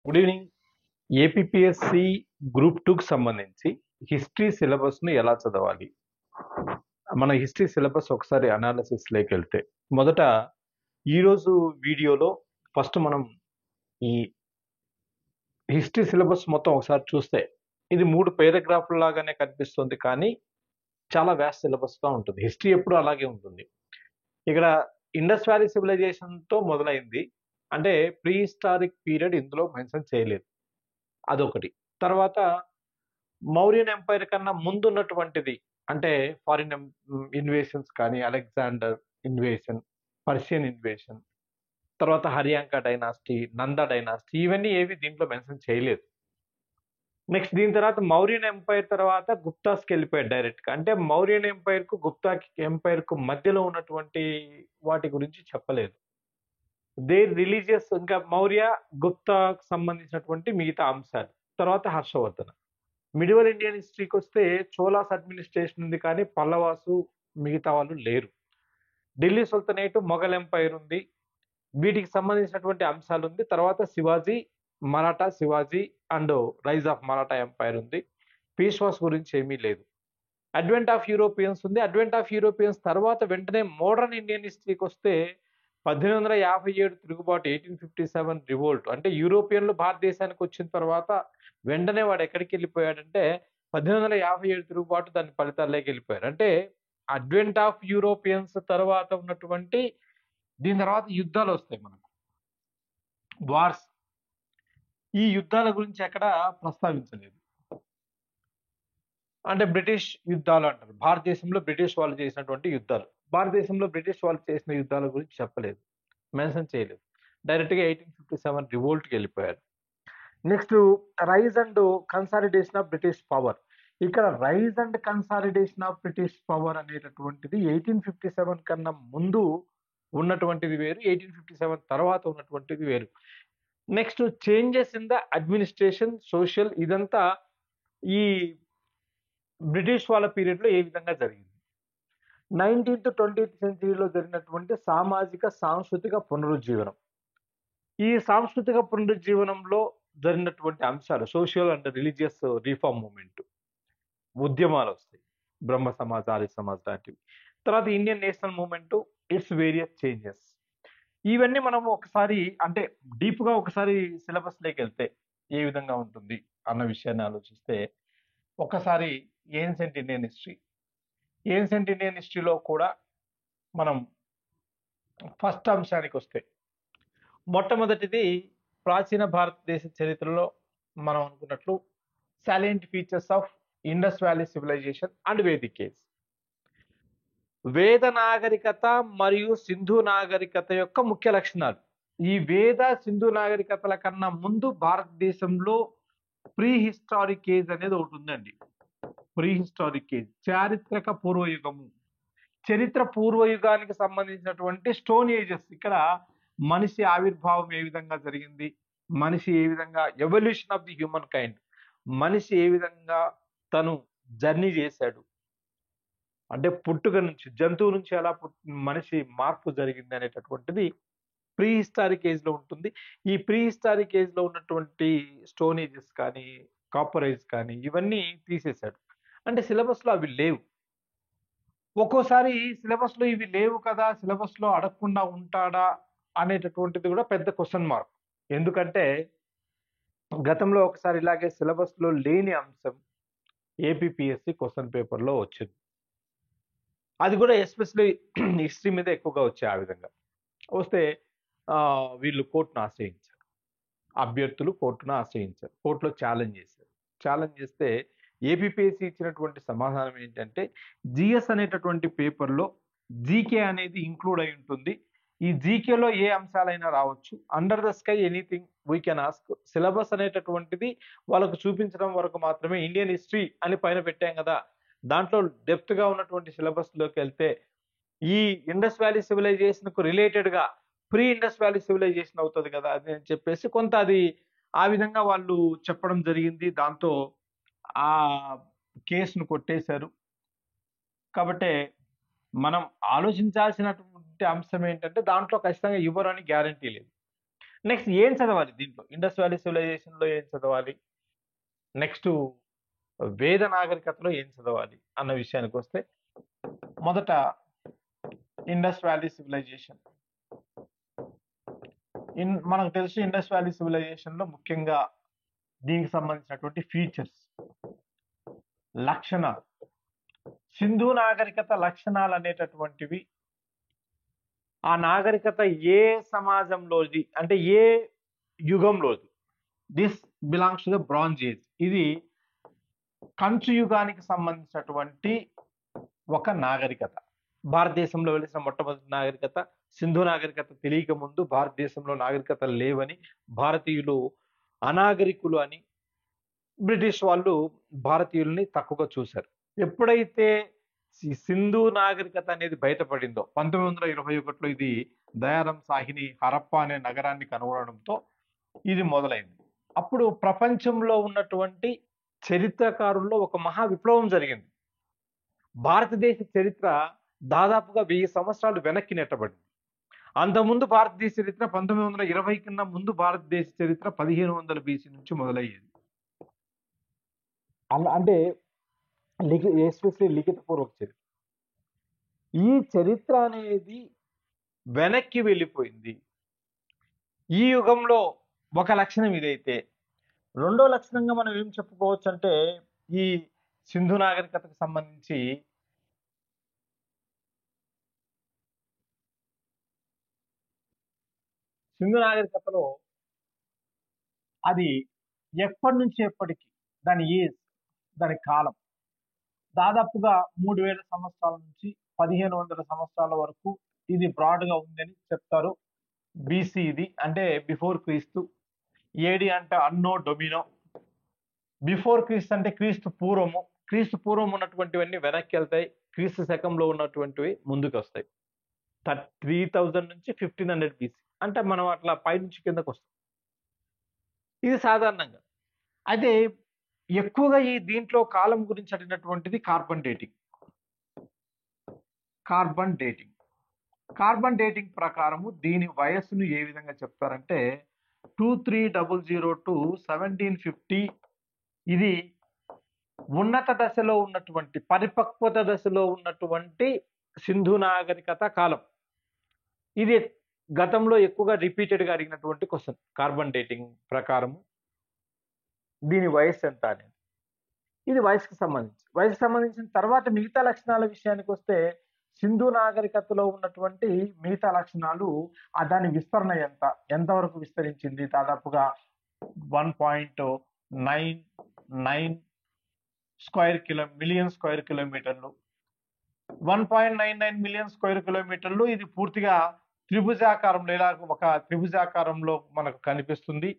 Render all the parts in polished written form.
Good evening. APPSC group 2కి సంబంధించి history సిలబస్ను ఎలా చదవాలి? మన హిస్టరీ సిలబస్ ఒకసారి అనాలిసిస్లోకి వెళ్తే మొదట ఈరోజు వీడియోలో ఫస్ట్ మనం ఈ హిస్టరీ సిలబస్ మొత్తం ఒకసారి చూస్తే ఇది 3 పేరాగ్రాఫ్ల లాగానే కనిపిస్తుంది, కానీ చాలా వ్యాస్ట్ సిలబస్గా ఉంటుంది. హిస్టరీ ఎప్పుడు అలాగే ఉంటుంది. ఇక్కడ ఇండస్ వ్యాలీ సివిలైజేషన్తో మొదలైంది, అంటే ప్రీ హిస్టారిక్ పీరియడ్ ఇందులో మెన్షన్ చేయలేదు, అదొకటి. తర్వాత మౌర్యన్ ఎంపైర్ కన్నా ముందున్నటువంటిది, అంటే ఫారిన్ ఇన్వేషన్స్ కానీ, అలెగ్జాండర్ ఇన్వేషన్, పర్షియన్ ఇన్వేషన్, తర్వాత హరియాంక డైనాసిటీ, నంద డైనాసిటీ, ఇవన్నీ ఏవి దీంట్లో మెన్షన్ చేయలేదు. నెక్స్ట్ దీని తర్వాత మౌర్యన్ ఎంపైర్ తర్వాత గుప్తాస్కి వెళ్ళిపోయాడు డైరెక్ట్గా. అంటే మౌర్యన్ ఎంపైర్కు గుప్తా ఎంపైర్కు మధ్యలో ఉన్నటువంటి వాటి గురించి చెప్పలేదు. రిలీజియస్, ఇంకా మౌర్య గుప్తాకు సంబంధించినటువంటి మిగతా అంశాలు. తర్వాత హర్షవర్ధన. మిడివల్ ఇండియన్ హిస్టరీకి వస్తే చోలాస్ అడ్మినిస్ట్రేషన్ ఉంది, కానీ పల్లవాసు మిగతా వాళ్ళు లేరు. ఢిల్లీ సుల్తనేట్, మొఘల్ ఎంపైర్ ఉంది, వీటికి సంబంధించినటువంటి అంశాలు ఉంది. తర్వాత Shivaji, Maratha Shivaji and rise of Maratha empire ఉంది. పీష్వాస్ గురించి ఏమీ లేదు. అడ్వెంట్ ఆఫ్ యూరోపియన్స్ ఉంది. అడ్వెంట్ ఆఫ్ యూరోపియన్స్ తర్వాత వెంటనే మోడర్న్ ఇండియన్ హిస్టరీకి వస్తే 1857 తిరుగుబాటు, 1857 రివోల్ట్. అంటే యూరోపియన్లు భారతదేశానికి వచ్చిన తర్వాత వెంటనే వాడు ఎక్కడికి వెళ్ళిపోయాడంటే 1857 తిరుగుబాటు, దాని ఫలితాల్లోకి వెళ్ళిపోయారు. అంటే అడ్వెంట్ ఆఫ్ యూరోపియన్స్ తర్వాత ఉన్నటువంటి దీని తర్వాత యుద్ధాలు వస్తాయి మనకు, వార్స్. ఈ యుద్ధాల గురించి ఎక్కడ ప్రస్తావించలేదు. అంటే బ్రిటిష్ యుద్ధాలు అంటారు. భారతదేశంలో బ్రిటిష్ వాళ్ళు చేసినటువంటి యుద్ధాలు, భారతదేశంలో బ్రిటిష్ వాళ్ళు చేసిన యుద్ధాల గురించి చెప్పలేదు, మెన్షన్ చేయలేదు. డైరెక్ట్గా 1857 రివోల్ట్కి వెళ్ళిపోయారు. Next rise and consolidation of British power. ఇక్కడ rise and consolidation of British power అనేటటువంటిది 1857 కన్నా ముందు ఉన్నటువంటిది వేరు, 1857 తర్వాత ఉన్నటువంటిది వేరు. Next changes in the administration, social, ఇదంతా ఈ బ్రిటిష్ వాళ్ళ పీరియడ్లో ఏ విధంగా జరిగింది. 19th 20th సెంచరీలో జరిగినటువంటి సామాజిక సాంస్కృతిక పునరుజ్జీవనం. ఈ సాంస్కృతిక పునరుజ్జీవనంలో జరిగినటువంటి అంశాలు social and religious reform movement, ఉద్యమాలు వస్తాయి, బ్రహ్మ సమాజ్, ఆర్య సమాజ్ లాంటివి. తర్వాత Indian national movement, it's various changes. ఇవన్నీ మనం ఒకసారి అంటే డీప్గా ఒకసారి సిలబస్లోకి వెళ్తే ఏ విధంగా ఉంటుంది అన్న విషయాన్ని ఆలోచిస్తే, ఒకసారి ancient Indian history. Ancient Indian హిస్టరీలో కూడా మనం ఫస్ట్ అంశానికి వస్తే, మొట్టమొదటిది ప్రాచీన భారతదేశ చరిత్రలో మనం అనుకున్నట్లు salient features of Indus valley civilisation and Vedic age. వేద నాగరికత మరియు సింధు నాగరికత యొక్క ముఖ్య లక్షణాలు. ఈ వేద సింధు నాగరికతల కన్నా ముందు భారతదేశంలో ప్రీ హిస్టారిక్ ఏజ్ అనేది ఒకటి ఉందండి. ప్రీ హిస్టారిక్ ఏజ్, చారిత్రక పూర్వయుగము. చరిత్ర పూర్వయుగానికి సంబంధించినటువంటి స్టోన్ ఏజెస్. ఇక్కడ మనిషి ఆవిర్భావం ఏ విధంగా జరిగింది, మనిషి ఏ విధంగా evolution of the human kind, మనిషి ఏ విధంగా తను జర్నీ చేశాడు, అంటే పుట్టుక నుంచి, జంతువు నుంచి ఎలా మనిషి మార్పు జరిగింది అనేటటువంటిది ప్రీ హిస్టారిక్ ఏజ్ లో ఉంటుంది. ఈ ప్రీ హిస్టారిక్ ఏజ్ లో ఉన్నటువంటి స్టోన్ ఏజెస్ కానీ, కాపర్ ఏజ్ కానీ, ఇవన్నీ తీసేశాడు. అంటే సిలబస్ లో అవి లేవు. ఒక్కోసారి సిలబస్ లో ఇవి లేవు కదా, సిలబస్ లో అడగకుండా ఉంటాడా అనేటటువంటిది కూడా పెద్ద క్వశ్చన్ మార్క్. ఎందుకంటే గతంలో ఒకసారి ఇలాగే సిలబస్ లో లేని అంశం ఏపీపీఎస్సి క్వశ్చన్ పేపర్ లో వచ్చింది. అది కూడా ఎస్పెషల్లీ హిస్టరీ మీద ఎక్కువగా వచ్చే ఆ విధంగా వస్తే వీళ్ళు కోర్టును ఆశ్రయించారు, అభ్యర్థులు కోర్టును ఆశ్రయించారు, కోర్టులో ఛాలెంజ్ చేశారు. ఛాలెంజ్ చేస్తే ఏపీపీఎస్సి ఇచ్చినటువంటి సమాధానం ఏంటంటే, జిఎస్ అనేటటువంటి పేపర్లో జీకే అనేది ఇంక్లూడ్ అయి ఉంటుంది. ఈ జీకేలో ఏ అంశాలైనా రావచ్చు, under the sky anything we can ask. Syllabus అనేటటువంటిది వాళ్ళకు చూపించడం వరకు మాత్రమే. ఇండియన్ హిస్టరీ అని పైన పెట్టాం కదా, దాంట్లో డెప్త్గా ఉన్నటువంటి సిలబస్లోకి వెళ్తే ఈ ఇండస్ వ్యాలీ సివిలైజేషన్కు రిలేటెడ్గా ప్రీ ఇండస్ వ్యాలీ సివిలైజేషన్ అవుతుంది కదా అని చెప్పేసి కొంత అది ఆ విధంగా వాళ్ళు చెప్పడం జరిగింది. దాంతో ఆ కేసును కొట్టేశారు. కాబట్టి మనం ఆలోచించాల్సినటువంటి అంశం ఏంటంటే, దాంట్లో ఖచ్చితంగా ఇవ్వరని గ్యారంటీ లేదు. నెక్స్ట్ ఏం చదవాలి దీంట్లో? ఇండస్ వ్యాలీ సివిలైజేషన్లో ఏం చదవాలి? నెక్స్ట్ వేద నాగరికతలో ఏం చదవాలి అన్న విషయానికి వస్తే, మొదట ఇండస్ వ్యాలీ సివిలైజేషన్. మనకు తెలుసు ఇండస్ వ్యాలీ సివిలైజేషన్ లో ముఖ్యంగా దీనికి సంబంధించినటువంటి ఫీచర్స్, లక్షణాలు, సింధు నాగరికత లక్షణాలు అనేటటువంటివి ఆ నాగరికత ఏ సమాజంలోది అంటే ఏ యుగంలోది. This belongs to the bronze age. ఇది కంచు యుగానికి సంబంధించినటువంటి ఒక నాగరికత. భారతదేశంలో వెలిసిన మొట్టమొదటి నాగరికత సింధు నాగరికత. తెలియక ముందు భారతదేశంలో నాగరికతలు లేవని, భారతీయులు అనాగరికులు అని బ్రిటిష్ వాళ్ళు భారతీయుల్ని తక్కువగా చూశారు. ఎప్పుడైతే సింధు నాగరికత అనేది బయటపడిందో 1921లో ఇది దయారాం సాహిని హరప్ప అనే నగరాన్ని కనుగొనడంతో ఇది మొదలైంది. అప్పుడు ప్రపంచంలో ఉన్నటువంటి చరిత్రకారుల్లో ఒక మహా విప్లవం జరిగింది. భారతదేశ చరిత్ర దాదాపుగా 1000 సంవత్సరాలు వెనక్కి నెట్టబడింది. అంతకుముందు భారతదేశ చరిత్ర 1920 కన్నా ముందు భారతదేశ చరిత్ర 1500 BC నుంచి మొదలయ్యేది. అంటే ఎస్పెషల్లీ లిఖితపూర్వక చరిత్ర. ఈ చరిత్ర అనేది వెనక్కి వెళ్ళిపోయింది. ఈ యుగంలో ఒక లక్షణం ఇదైతే, రెండో లక్షణంగా మనం ఏం చెప్పుకోవచ్చు అంటే, ఈ సింధు నాగరికతకు సంబంధించి సింధు నాగరికతలో అది ఎప్పటి నుంచి ఎప్పటికి దాని ఏజ్, దాని కాలం దాదాపుగా 3000 సంవత్సరాల నుంచి 1500 సంవత్సరాల వరకు ఇది బ్రాడ్గా ఉందని చెప్తారు. బీసీ ఇది అంటే బిఫోర్ క్రీస్తు. ఏడి అంటే అన్నో డొమినో. బిఫోర్ క్రీస్తు అంటే క్రీస్తు పూర్వము. క్రీస్తు పూర్వం ఉన్నటువంటివన్నీ వెనక్కి వెళ్తాయి, క్రీస్తు శకంలో ఉన్నటువంటివి ముందుకు వస్తాయి. 3000 నుంచి 1500 BC అంటే మనం అట్లా పైనుంచి కిందకు వస్తాం. ఇది సాధారణంగా. అయితే ఎక్కువగా ఈ దీంట్లో కాలం గురించి అడిగినటువంటిది కార్బన్ డేటింగ్. కార్బన్ డేటింగ్ ప్రకారము దీని వయస్సును ఏ విధంగా చెప్తారంటే 2300 to 1750. ఇది ఉన్నత దశలో ఉన్నటువంటి, పరిపక్వత దశలో ఉన్నటువంటి సింధు నాగరికత కాలం. ఇది గతంలో ఎక్కువగా రిపీటెడ్గా అడిగినటువంటి క్వశ్చన్. కార్బన్ డేటింగ్ ప్రకారము దీని వయస్సు ఎంత అనేది. ఇది వయసుకు సంబంధించిన తర్వాత మిగతా లక్షణాల విషయానికి వస్తే, సింధు నాగరికతలో ఉన్నటువంటి మిగతా లక్షణాలు, దాని విస్తరణ ఎంతవరకు విస్తరించింది, దాదాపుగా 1.99 మిలియన్ స్క్వేర్ కిలోమీటర్లు. 1.99 మిలియన్ స్క్వేర్ కిలోమీటర్లు. ఇది పూర్తిగా త్రిభుజాకారంలో, ఇలా ఒక త్రిభుజాకారంలో మనకు కనిపిస్తుంది.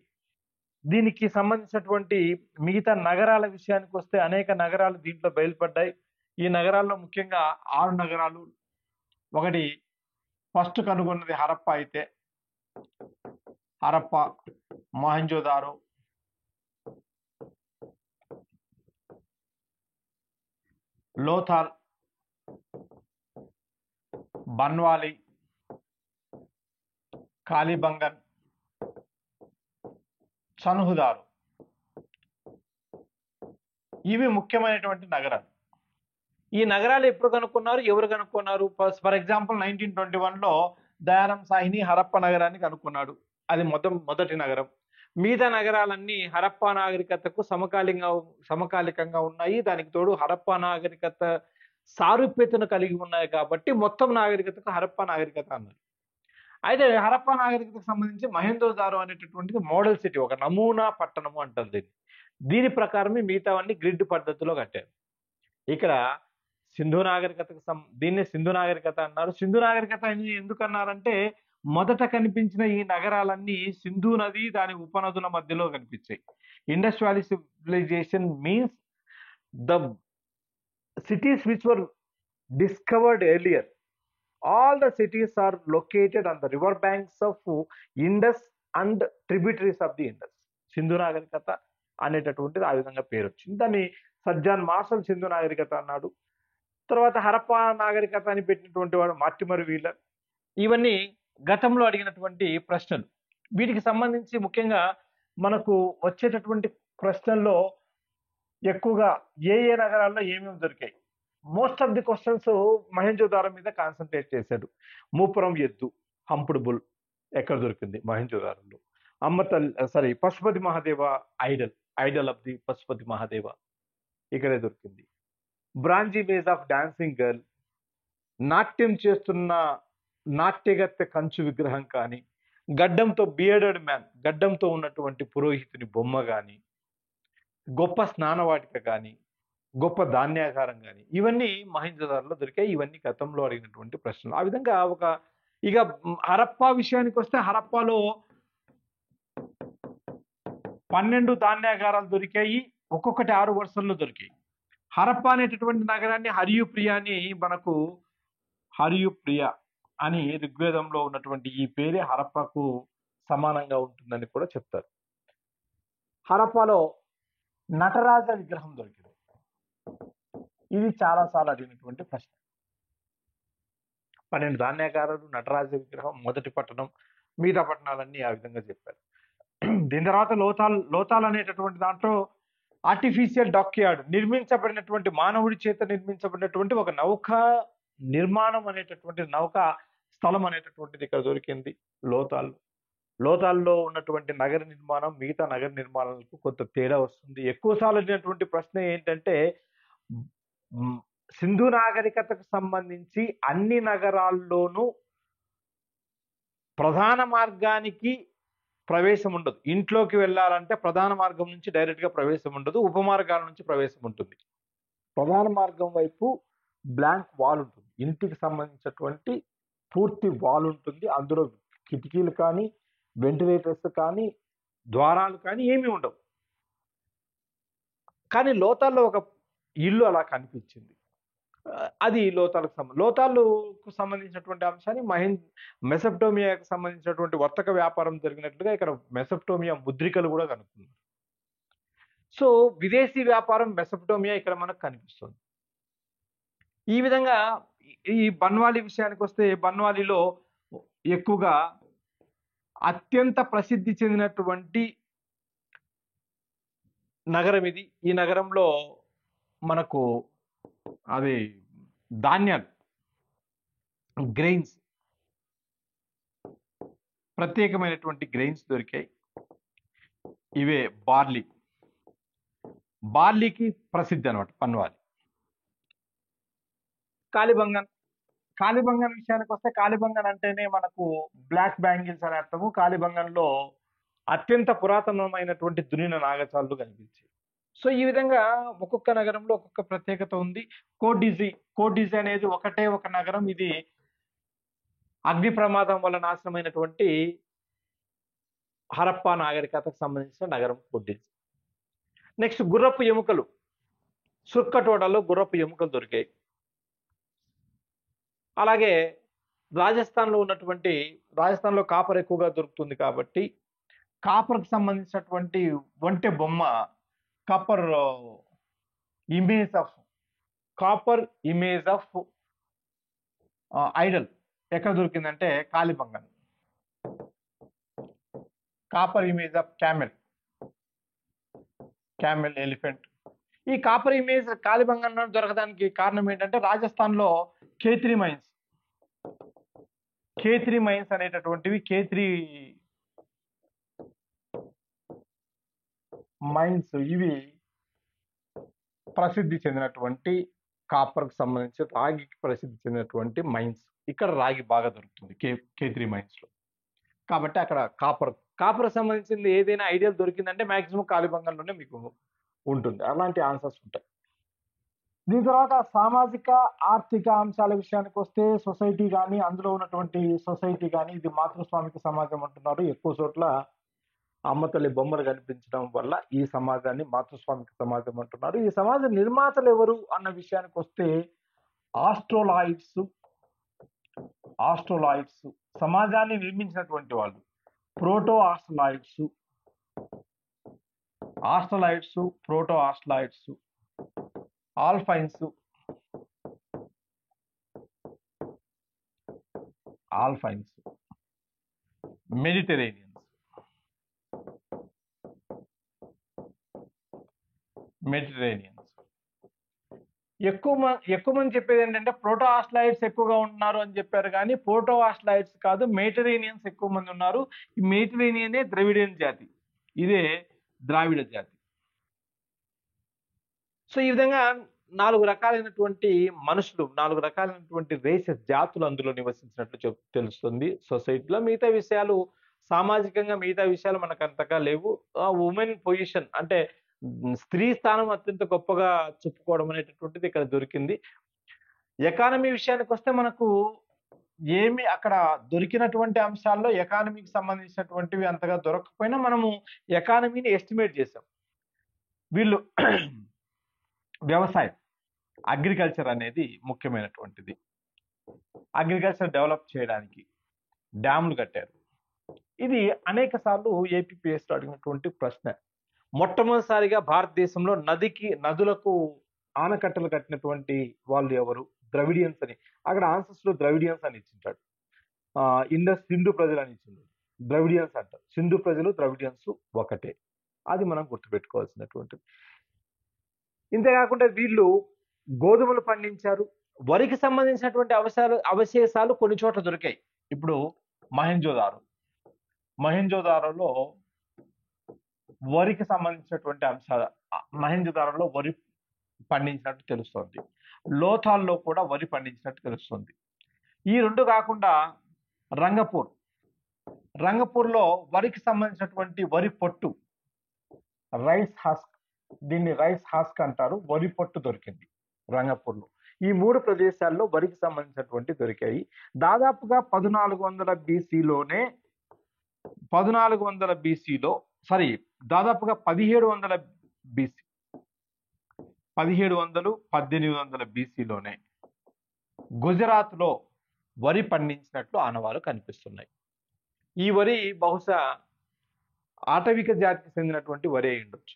దీనికి సంబంధించినటువంటి మిగతా నగరాల విషయానికి వస్తే అనేక నగరాలు దీంట్లో బయలుపడ్డాయి. ఈ నగరాల్లో ముఖ్యంగా 6 నగరాలు. ఒకటి ఫస్ట్ కనుగొన్నది హరప్ప అయితే, హరప్ప, మొహంజోదారో, లోథాల్, బన్వాలి, కాలిబంగన్, సన్హుదారు. ఇవి ముఖ్యమైనటువంటి నగరాలు. ఈ నగరాలు ఎప్పుడు కనుక్కున్నారు, ఎవరు కనుక్కున్నారు? ఫర్ ఎగ్జాంపుల్ 1921లో దయారాం సాహిని హరప్ప నగరాన్ని కనుక్కున్నాడు. అది మొదటి నగరం. మిగతా నగరాలన్నీ హరప్పా నాగరికతకు సమకాలికంగా ఉన్నాయి. దానికి తోడు హరప్పా నాగరికత సారూప్యతను కలిగి ఉన్నాయి కాబట్టి మొత్తం నాగరికతకు హరప్పా నాగరికత అన్నారు. అయితే హరప్పా నాగరికతకు సంబంధించి మహేంజోదారో అనేటటువంటిది మోడల్ సిటీ, ఒక నమూనా పట్టణము అంటారు దీని ప్రకారమే మిగతావన్నీ గ్రిడ్ పద్ధతిలో కట్టారు. ఇక్కడ సింధు నాగరికతకు దీన్ని సింధు నాగరికత అన్నారు. సింధు నాగరికత ఎందుకు అన్నారంటే, మొదట కనిపించిన ఈ నగరాలన్నీ సింధు నది దాని ఉపనదుల మధ్యలో కనిపించాయి. Indus valley civilisation means the cities which were discovered earlier. All the cities are located on the river banks of Indus and tributaries of the Indus. Sindhu నాగరికత అనేటటువంటిది ఆ విధంగా పేరు వచ్చింది. దాన్ని సజ్జాన్ మార్షల్ సింధు నాగరికత అన్నాడు. తర్వాత హరప్పా నాగరికత అని పెట్టినటువంటి వాడు మార్టిమర్ వీలర్. ఇవన్నీ గతంలో అడిగినటువంటి ప్రశ్నలు. వీటికి సంబంధించి ముఖ్యంగా మనకు వచ్చేటటువంటి ప్రశ్నల్లో ఎక్కువగా ఏ ఏ నగరాల్లో ఏమేమి దొరికాయి? Most of the questions Mohenjodaro మీద కాన్సంట్రేట్ చేశాడు. మూపురం ఎద్దు, హంపుడు బుల్ ఎక్కడ దొరికింది? మహేంజోదారోలో. Pashupati Mahadeva idol, idol of the Pashupati Mahadeva ఇక్కడే దొరికింది. Bronze image of dancing girl, నాట్యం చేస్తున్న నాట్యగత్తె కంచు విగ్రహం కానీ, గడ్డంతో బియర్డెడ్ మ్యాన్, గడ్డంతో ఉన్నటువంటి పురోహితుని బొమ్మ కానీ, గొప్ప స్నానవాటిక కానీ, గొప్ప ధాన్యాగారం కానీ, ఇవన్నీ మహేంజోదారోలో దొరికాయి. ఇవన్నీ గతంలో అడిగినటువంటి ప్రశ్నలు. ఆ విధంగా ఇక హరప్పా విషయానికి వస్తే హరప్పాలో 12 ధాన్యాగారాలు దొరికాయి. ఒక్కొక్కటి 6 వరుసల్లో దొరికాయి. హరప్పా అనేటటువంటి నగరాన్ని హరియుప్రియ అని ఋగ్వేదంలో ఉన్నటువంటి ఈ పేరే హరప్పాకు సమానంగా ఉంటుందని కూడా చెప్తారు. హరప్పాలో నటరాజ విగ్రహం దొరికింది. ఇది చాలాసార్లు అడిగినటువంటి ప్రశ్న. 12 ధాన్యాగారాలు, నటరాజ విగ్రహం, మొదటి పట్టణం, మిగతా పట్టణాలన్నీ ఆ విధంగా చెప్పారు. దీని తర్వాత లోతాల్ అనేటటువంటి దాంట్లో ఆర్టిఫిషియల్ డాక్యార్డ్, నిర్మించబడినటువంటి మానవుడి చేత నిర్మించబడినటువంటి ఒక నౌక నిర్మాణం అనేటటువంటి నౌకా స్థలం అనేటటువంటిది ఇక్కడ దొరికింది లోతాల్లో ఉన్నటువంటి నగర నిర్మాణం మిగతా నగర నిర్మాణాలకు కొంత తేడా వస్తుంది. ఎక్కువసార్లు అడిగినటువంటి ప్రశ్న ఏంటంటే సింధు నాగరికతకు సంబంధించి అన్ని నగరాల్లోనూ ప్రధాన మార్గానికి ప్రవేశం ఉండదు. ఇంట్లోకి వెళ్ళాలంటే ప్రధాన మార్గం నుంచి డైరెక్ట్ గా ప్రవేశం ఉండదు, ఉపమార్గాల నుంచి ప్రవేశం ఉంటుంది. ప్రధాన మార్గం వైపు బ్లాంక్ వాల్ ఉంటుంది, ఇంటికి సంబంధించినటువంటి పూర్తి వాల్ ఉంటుంది. అందులో కిటికీలు కానీ, వెంటిలేటర్స్ కానీ, ద్వారాలు కానీ ఏమీ ఉండవు. కానీ లోతాల్లో ఒక ఇల్లు అలా కనిపించింది. అది లోతాలకు సంబంధించినటువంటి అంశాన్ని మెసొపటోమియాకు సంబంధించినటువంటి వర్తక వ్యాపారం జరిగినట్లుగా ఇక్కడ మెసొపటోమియా ముద్రికలు కూడా కనుక్కున్నారు. సో విదేశీ వ్యాపారం మెసొపటోమియా ఇక్కడ మనకు కనిపిస్తుంది. ఈ విధంగా ఈ బన్వాలి విషయానికి వస్తే బన్వాలీలో ఎక్కువగా అత్యంత ప్రసిద్ధి చెందినటువంటి నగరం ఇది. ఈ నగరంలో మనకు అది ధాన్యాలు, గ్రెయిన్స్, ప్రత్యేకమైనటువంటి గ్రెయిన్స్ దొరికాయి. ఇవే బార్లీకి ప్రసిద్ధి అనమాట పన్వాలి. కాలిబంగన్ విషయానికి వస్తే కాలిబంగన్ అంటేనే మనకు బ్లాక్ బ్యాంగిల్స్ అని అర్థము. కాలిబంగన్లో అత్యంత పురాతనమైనటువంటి దునిన నాగచాలు కనిపించాయి. సో ఈ విధంగా ఒక్కొక్క నగరంలో ఒక్కొక్క ప్రత్యేకత ఉంది. కోడిజీ అనేది ఒకటే ఒక నగరం. ఇది అగ్ని ప్రమాదం వల్ల నాశనమైనటువంటి హరప్పా నాగరికతకు సంబంధించిన నగరం కోడిజీ. నెక్స్ట్ గుర్రపు ఎముకలు, సుక్కటోడలో గుర్రపు ఎముకలు దొరికాయి. అలాగే రాజస్థాన్లో కాపర్ ఎక్కువగా దొరుకుతుంది కాబట్టి కాపర్కి సంబంధించినటువంటి ఒంటె బొమ్మ, కాపర్ ఇమేజ్ ఆఫ్ ఐడల్ ఎక్కడ దొరికిందంటే Kalibangan. Copper image of camel, elephant. ఈ కాపర్ ఇమేజ్ కాలిబంగన్లో దొరకడానికి కారణం ఏంటంటే రాజస్థాన్లో ఖేత్రి మైన్స్ అనేటటువంటివి, ఖేత్రి మైన్స్ ఇవి ప్రసిద్ధి చెందినటువంటి కాపర్కి సంబంధించి రాగికి ప్రసిద్ధి చెందినటువంటి మైన్స్. ఇక్కడ రాగి బాగా దొరుకుతుంది ఖేత్రి మైన్స్ లో. కాబట్టి అక్కడ కాపర్ సంబంధించింది ఏదైనా ఐడియా దొరికిందంటే మాక్సిమం కాలిబంగన్లోనే మీకు ఉంటుంది. అలాంటి ఆన్సర్స్ ఉంటాయి. దీని తర్వాత సామాజిక ఆర్థిక అంశాల విషయానికి వస్తే సొసైటీ కానీ, అందులో ఉన్నటువంటి సొసైటీ కానీ ఇది మాతృస్వామిక సమాజం అంటున్నారు. ఎక్కువ చోట్ల అమ్మ తల్లి బొమ్మలు కనిపించడం వల్ల ఈ సమాజాన్ని మాతృస్వామిక సమాజం అంటున్నారు. ఈ సమాజ నిర్మాతలు ఎవరు అన్న విషయానికి వస్తే ఆస్ట్రోలాయిడ్స్ సమాజాన్ని నిర్మించినటువంటి వాళ్ళు. Proto Australoids, proto Australoids, Alpines, Mediterraneans. Mediterraneans. ఎక్కువ మంది చెప్పేది ఏంటంటే ప్రోటోఆస్ట్రాయిడ్స్ ఎక్కువగా ఉన్నారు అని చెప్పారు, కానీ ప్రోటోఆస్ట్రాయిడ్స్ కాదు, మెడిటరేనియన్స్ ఎక్కువ మంది ఉన్నారు. ఈ మెడిటరేనియనే ద్రవిడియన్ జాతి, ఇదే ద్రావిడ జాతి. సో ఈ విధంగా 4 రకాలైనటువంటి మనుషులు, 4 రకాలైనటువంటి రేసెస్, జాతులు అందులో నివసించినట్లు తెలుస్తుంది సొసైటీలో. మిగతా విషయాలు సామాజికంగా మిగతా విషయాలు మనకు అంతగా లేవు. ఉమెన్ పొజిషన్ అంటే స్త్రీ స్థానం అత్యంత గొప్పగా చెప్పుకోవడం అనేటటువంటిది ఇక్కడ దొరికింది. ఎకానమీ విషయానికి వస్తే మనకు ఏమి అక్కడ దొరికినటువంటి అంశాల్లో ఎకానమీకి సంబంధించినటువంటివి అంతగా దొరకకపోయినా మనము ఎకానమీని ఎస్టిమేట్ చేసాం. వీళ్ళు వ్యవసాయం, అగ్రికల్చర్ అనేది ముఖ్యమైనటువంటిది. అగ్రికల్చర్ డెవలప్ చేయడానికి డ్యాములు కట్టారు. ఇది అనేక సార్లు ఏపీపీఎస్ అడిగినటువంటి ప్రశ్న. మొట్టమొదటిసారిగా భారతదేశంలో నదులకు ఆనకట్టలు కట్టినటువంటి వాళ్ళు ఎవరు? ద్రవిడియన్స్ అని. అక్కడ ఆన్సర్స్ లో ద్రవిడియన్స్ అని ఇచ్చింటాడు. సింధు ప్రజలు అని ఇచ్చిండు, ద్రవిడియన్స్ అంటారు. సింధు ప్రజలు ద్రవిడియన్స్ ఒకటే, అది మనం గుర్తుపెట్టుకోవాల్సినటువంటిది. ఇంతేకాకుండా వీళ్ళు గోధుమలు పండించారు. వరికి సంబంధించినటువంటి అవశేషాలు కొన్ని చోట్ల దొరికాయి. ఇప్పుడు మహెంజోదారోలో వరికి సంబంధించినటువంటి అంశాలు, మహెంజోదారోలో వరి పండించినట్టు తెలుస్తుంది. లోథాల్లో కూడా వరి పండించినట్టు తెలుస్తుంది. ఈ రెండు కాకుండా రంగపూర్లో వరికి సంబంధించినటువంటి వరి పొట్టు, రైస్ హస్క్, దీన్ని రైస్ హస్క్ అంటారు, వరి పొట్టు దొరికింది రంగపూర్లో. ఈ 3 ప్రదేశాల్లో వరికి సంబంధించినటువంటి దొరికాయి. దాదాపుగా 1400 బీసీలోనే, దాదాపుగా 1700 బీసీ, 1800 బీసీలోనే గుజరాత్లో వరి పండించినట్లు ఆనవాలు కనిపిస్తున్నాయి. ఈ వరి బహుశా ఆటవిక జాతికి చెందినటువంటి వరి అయి ఉండొచ్చు.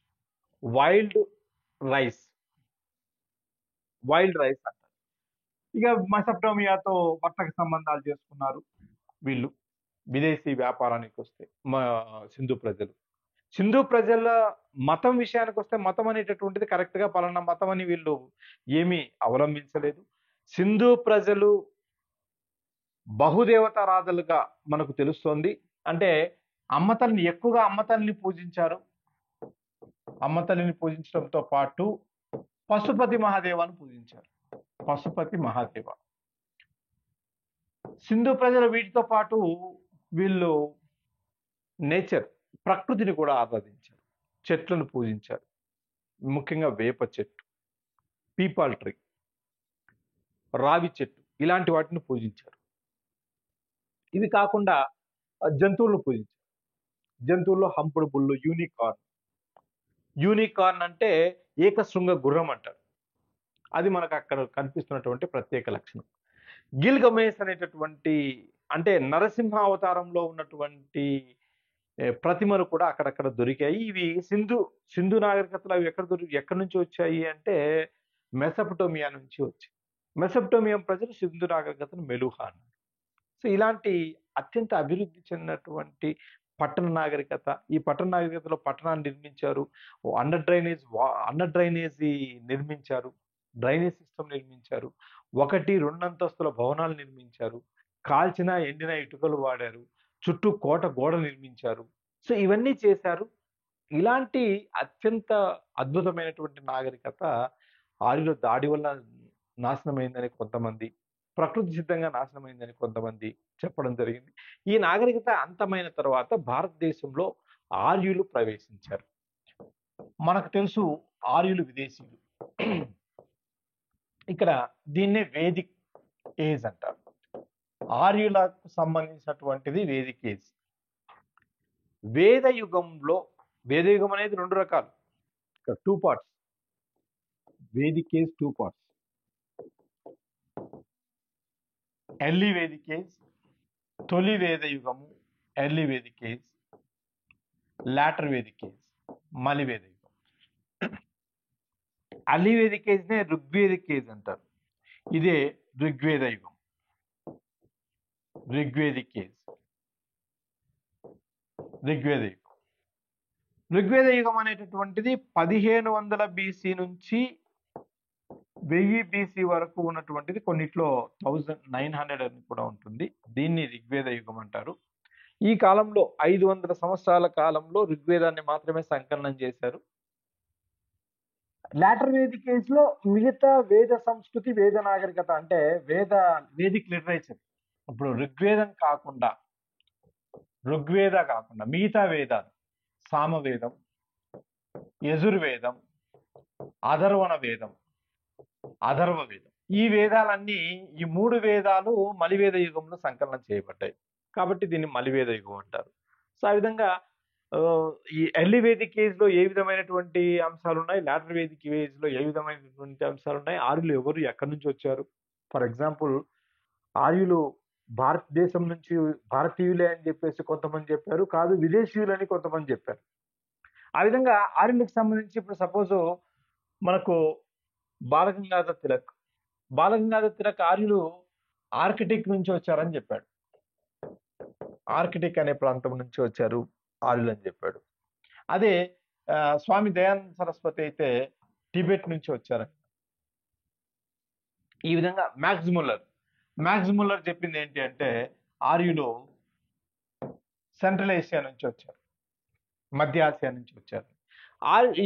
వైల్డ్ రైస్ అంటారు. ఇక మెసొపొటేమియాతో వర్తక సంబంధాలు చేసుకున్నారు వీళ్ళు. విదేశీ వ్యాపారానికి వస్తే సింధు ప్రజల మతం విషయానికి వస్తే, మతం అనేటటువంటిది కరెక్ట్ గా పలానా మతం అని వీళ్ళు ఏమీ అవలంబించలేదు. సింధు ప్రజలు బహుదేవతారాధులుగా మనకు తెలుస్తోంది. అంటే ఎక్కువగా అమ్మతల్లిని పూజించారు. అమ్మతల్లిని పూజించడంతో పాటు పశుపతి మహాదేవాన్ని పూజించారు. సింధు ప్రజలు వీటితో పాటు వీళ్ళు ప్రకృతిని కూడా ఆరాధించారు. చెట్లను పూజించారు. ముఖ్యంగా వేప చెట్టు, పీపాల్ ట్రీ, రావి చెట్టు, ఇలాంటి వాటిని పూజించారు. ఇవి కాకుండా జంతువులను పూజించారు. జంతువుల్లో హంపుడు బుల్లు, యూనికార్న్ అంటే ఏకశృంగ గుర్రం అంటారు. అది మనకు అక్కడ కనిపిస్తున్నటువంటి ప్రత్యేక లక్షణం. గిల్గమేష్ అనేటటువంటి, అంటే నరసింహ అవతారంలో ఉన్నటువంటి ప్రతిమలు కూడా అక్కడక్కడ దొరికాయి. ఇవి సింధు నాగరికతలు. అవి ఎక్కడి నుంచి వచ్చాయి అంటే మెసొపొటేమియా నుంచి వచ్చాయి. మెసొపొటేమియా ప్రజలు సింధు నాగరికతను మెలుహా అన్నారు. సో ఇలాంటి అత్యంత అభివృద్ధి చెందినటువంటి పట్టణ నాగరికత. ఈ పట్టణ నాగరికతలో పట్టణాన్ని నిర్మించారు, అండర్ డ్రైనేజీ నిర్మించారు, డ్రైనేజ్ సిస్టమ్ నిర్మించారు, 1-2 అంతస్తుల భవనాలు నిర్మించారు, కాల్చిన ఎండిన ఇటుకలు వాడారు, చుట్టూ కోట గోడ నిర్మించారు. సో ఇవన్నీ చేశారు. ఇలాంటి అత్యంత అద్భుతమైనటువంటి నాగరికత ఆర్యుల దాడి వల్ల నాశనమైందని కొంతమంది, ప్రకృతి సిద్ధంగా నాశనమైందని కొంతమంది చెప్పడం జరిగింది. ఈ నాగరికత అంతమైన తర్వాత భారతదేశంలో ఆర్యులు ప్రవేశించారు. మనకు తెలుసు ఆర్యులు విదేశీయులు. ఇక్కడ దీన్నే వేదిక్ ఏజ్ అంటారు. ఆర్యులకు సంబంధించినటువంటిది వేదిక్ ఏజ్. వేదయుగం అనేది 2 రకాలు, ఇక్కడ 2 parts. Vedic age 2 parts. Early Vedic age, తొలి వేద యుగము, early Vedic age, later Vedic age, మలి వేద యుగం. అర్లీ వేదిక్ ఏజ్ నే ఋగ్వేదిక్ ఏజ్ అంటారు. ఇదే ఋగ్వేద యుగం, ఋగ్వేదిక్ ఏజ్, ఋగ్వేద యుగం. ఋగ్వేద యుగం అనేటటువంటిది 1500 బీసీ నుంచి 1000 బీసీ వరకు ఉన్నటువంటిది, కొన్నిట్లో 1900 అని కూడా ఉంటుంది. దీన్ని ఋగ్వేద యుగం అంటారు. ఈ కాలంలో 500 సంవత్సరాల కాలంలో ఋగ్వేదాన్ని మాత్రమే సంకలనం చేశారు. లాటర్ వేదిక్ ఏజ్ లో మిగతా వేద సంస్కృతి, వేద నాగరికత అంటే వేదిక్ లిటరేచర్, ఇప్పుడు ఋగ్వేద కాకుండా మిగతా వేదాలు, సామవేదం, యజుర్వేదం, అధర్వణ వేదం, అధర్వ వేదం, ఈ వేదాలన్నీ, ఈ 3 వేదాలు మలివేద యుగంలో సంకలనం చేయబడ్డాయి. కాబట్టి దీన్ని మలివేద యుగం అంటారు. సో ఆ విధంగా ఈ ఎర్లీ వేదిక్ ఏజ్ లో ఏ విధమైనటువంటి అంశాలు ఉన్నాయి, లాటర్ వేదిక్ ఏజ్ లో ఏ విధమైనటువంటి అంశాలు ఉన్నాయి, ఆర్యులు ఎవరు, ఎక్కడి నుంచి వచ్చారు. ఫర్ ఎగ్జాంపుల్, ఆర్యులు భారతదేశం నుంచి భారతీయులే అని చెప్పేసి కొంతమంది చెప్పారు, కాదు విదేశీయులని కొంతమంది చెప్పారు. ఆ విధంగా ఆర్యులకు సంబంధించి ఇప్పుడు సపోజ్ మనకు బాలగంగాధర్ తిలక్ ఆర్యులు ఆర్కిటిక్ నుంచి వచ్చారని చెప్పాడు. ఆర్కిటిక్ అనే ప్రాంతం నుంచి వచ్చారు ఆర్యులు అని చెప్పాడు. అదే స్వామి దయానంద సరస్వతి అయితే టిబెట్ నుంచి వచ్చారని. ఈ విధంగా మ్యాక్స్ ముల్లర్ చెప్పింది ఏంటి అంటే ఆర్యులు సెంట్రల్ ఏషియా నుంచి వచ్చారు, మధ్య ఆసియా నుంచి వచ్చారు.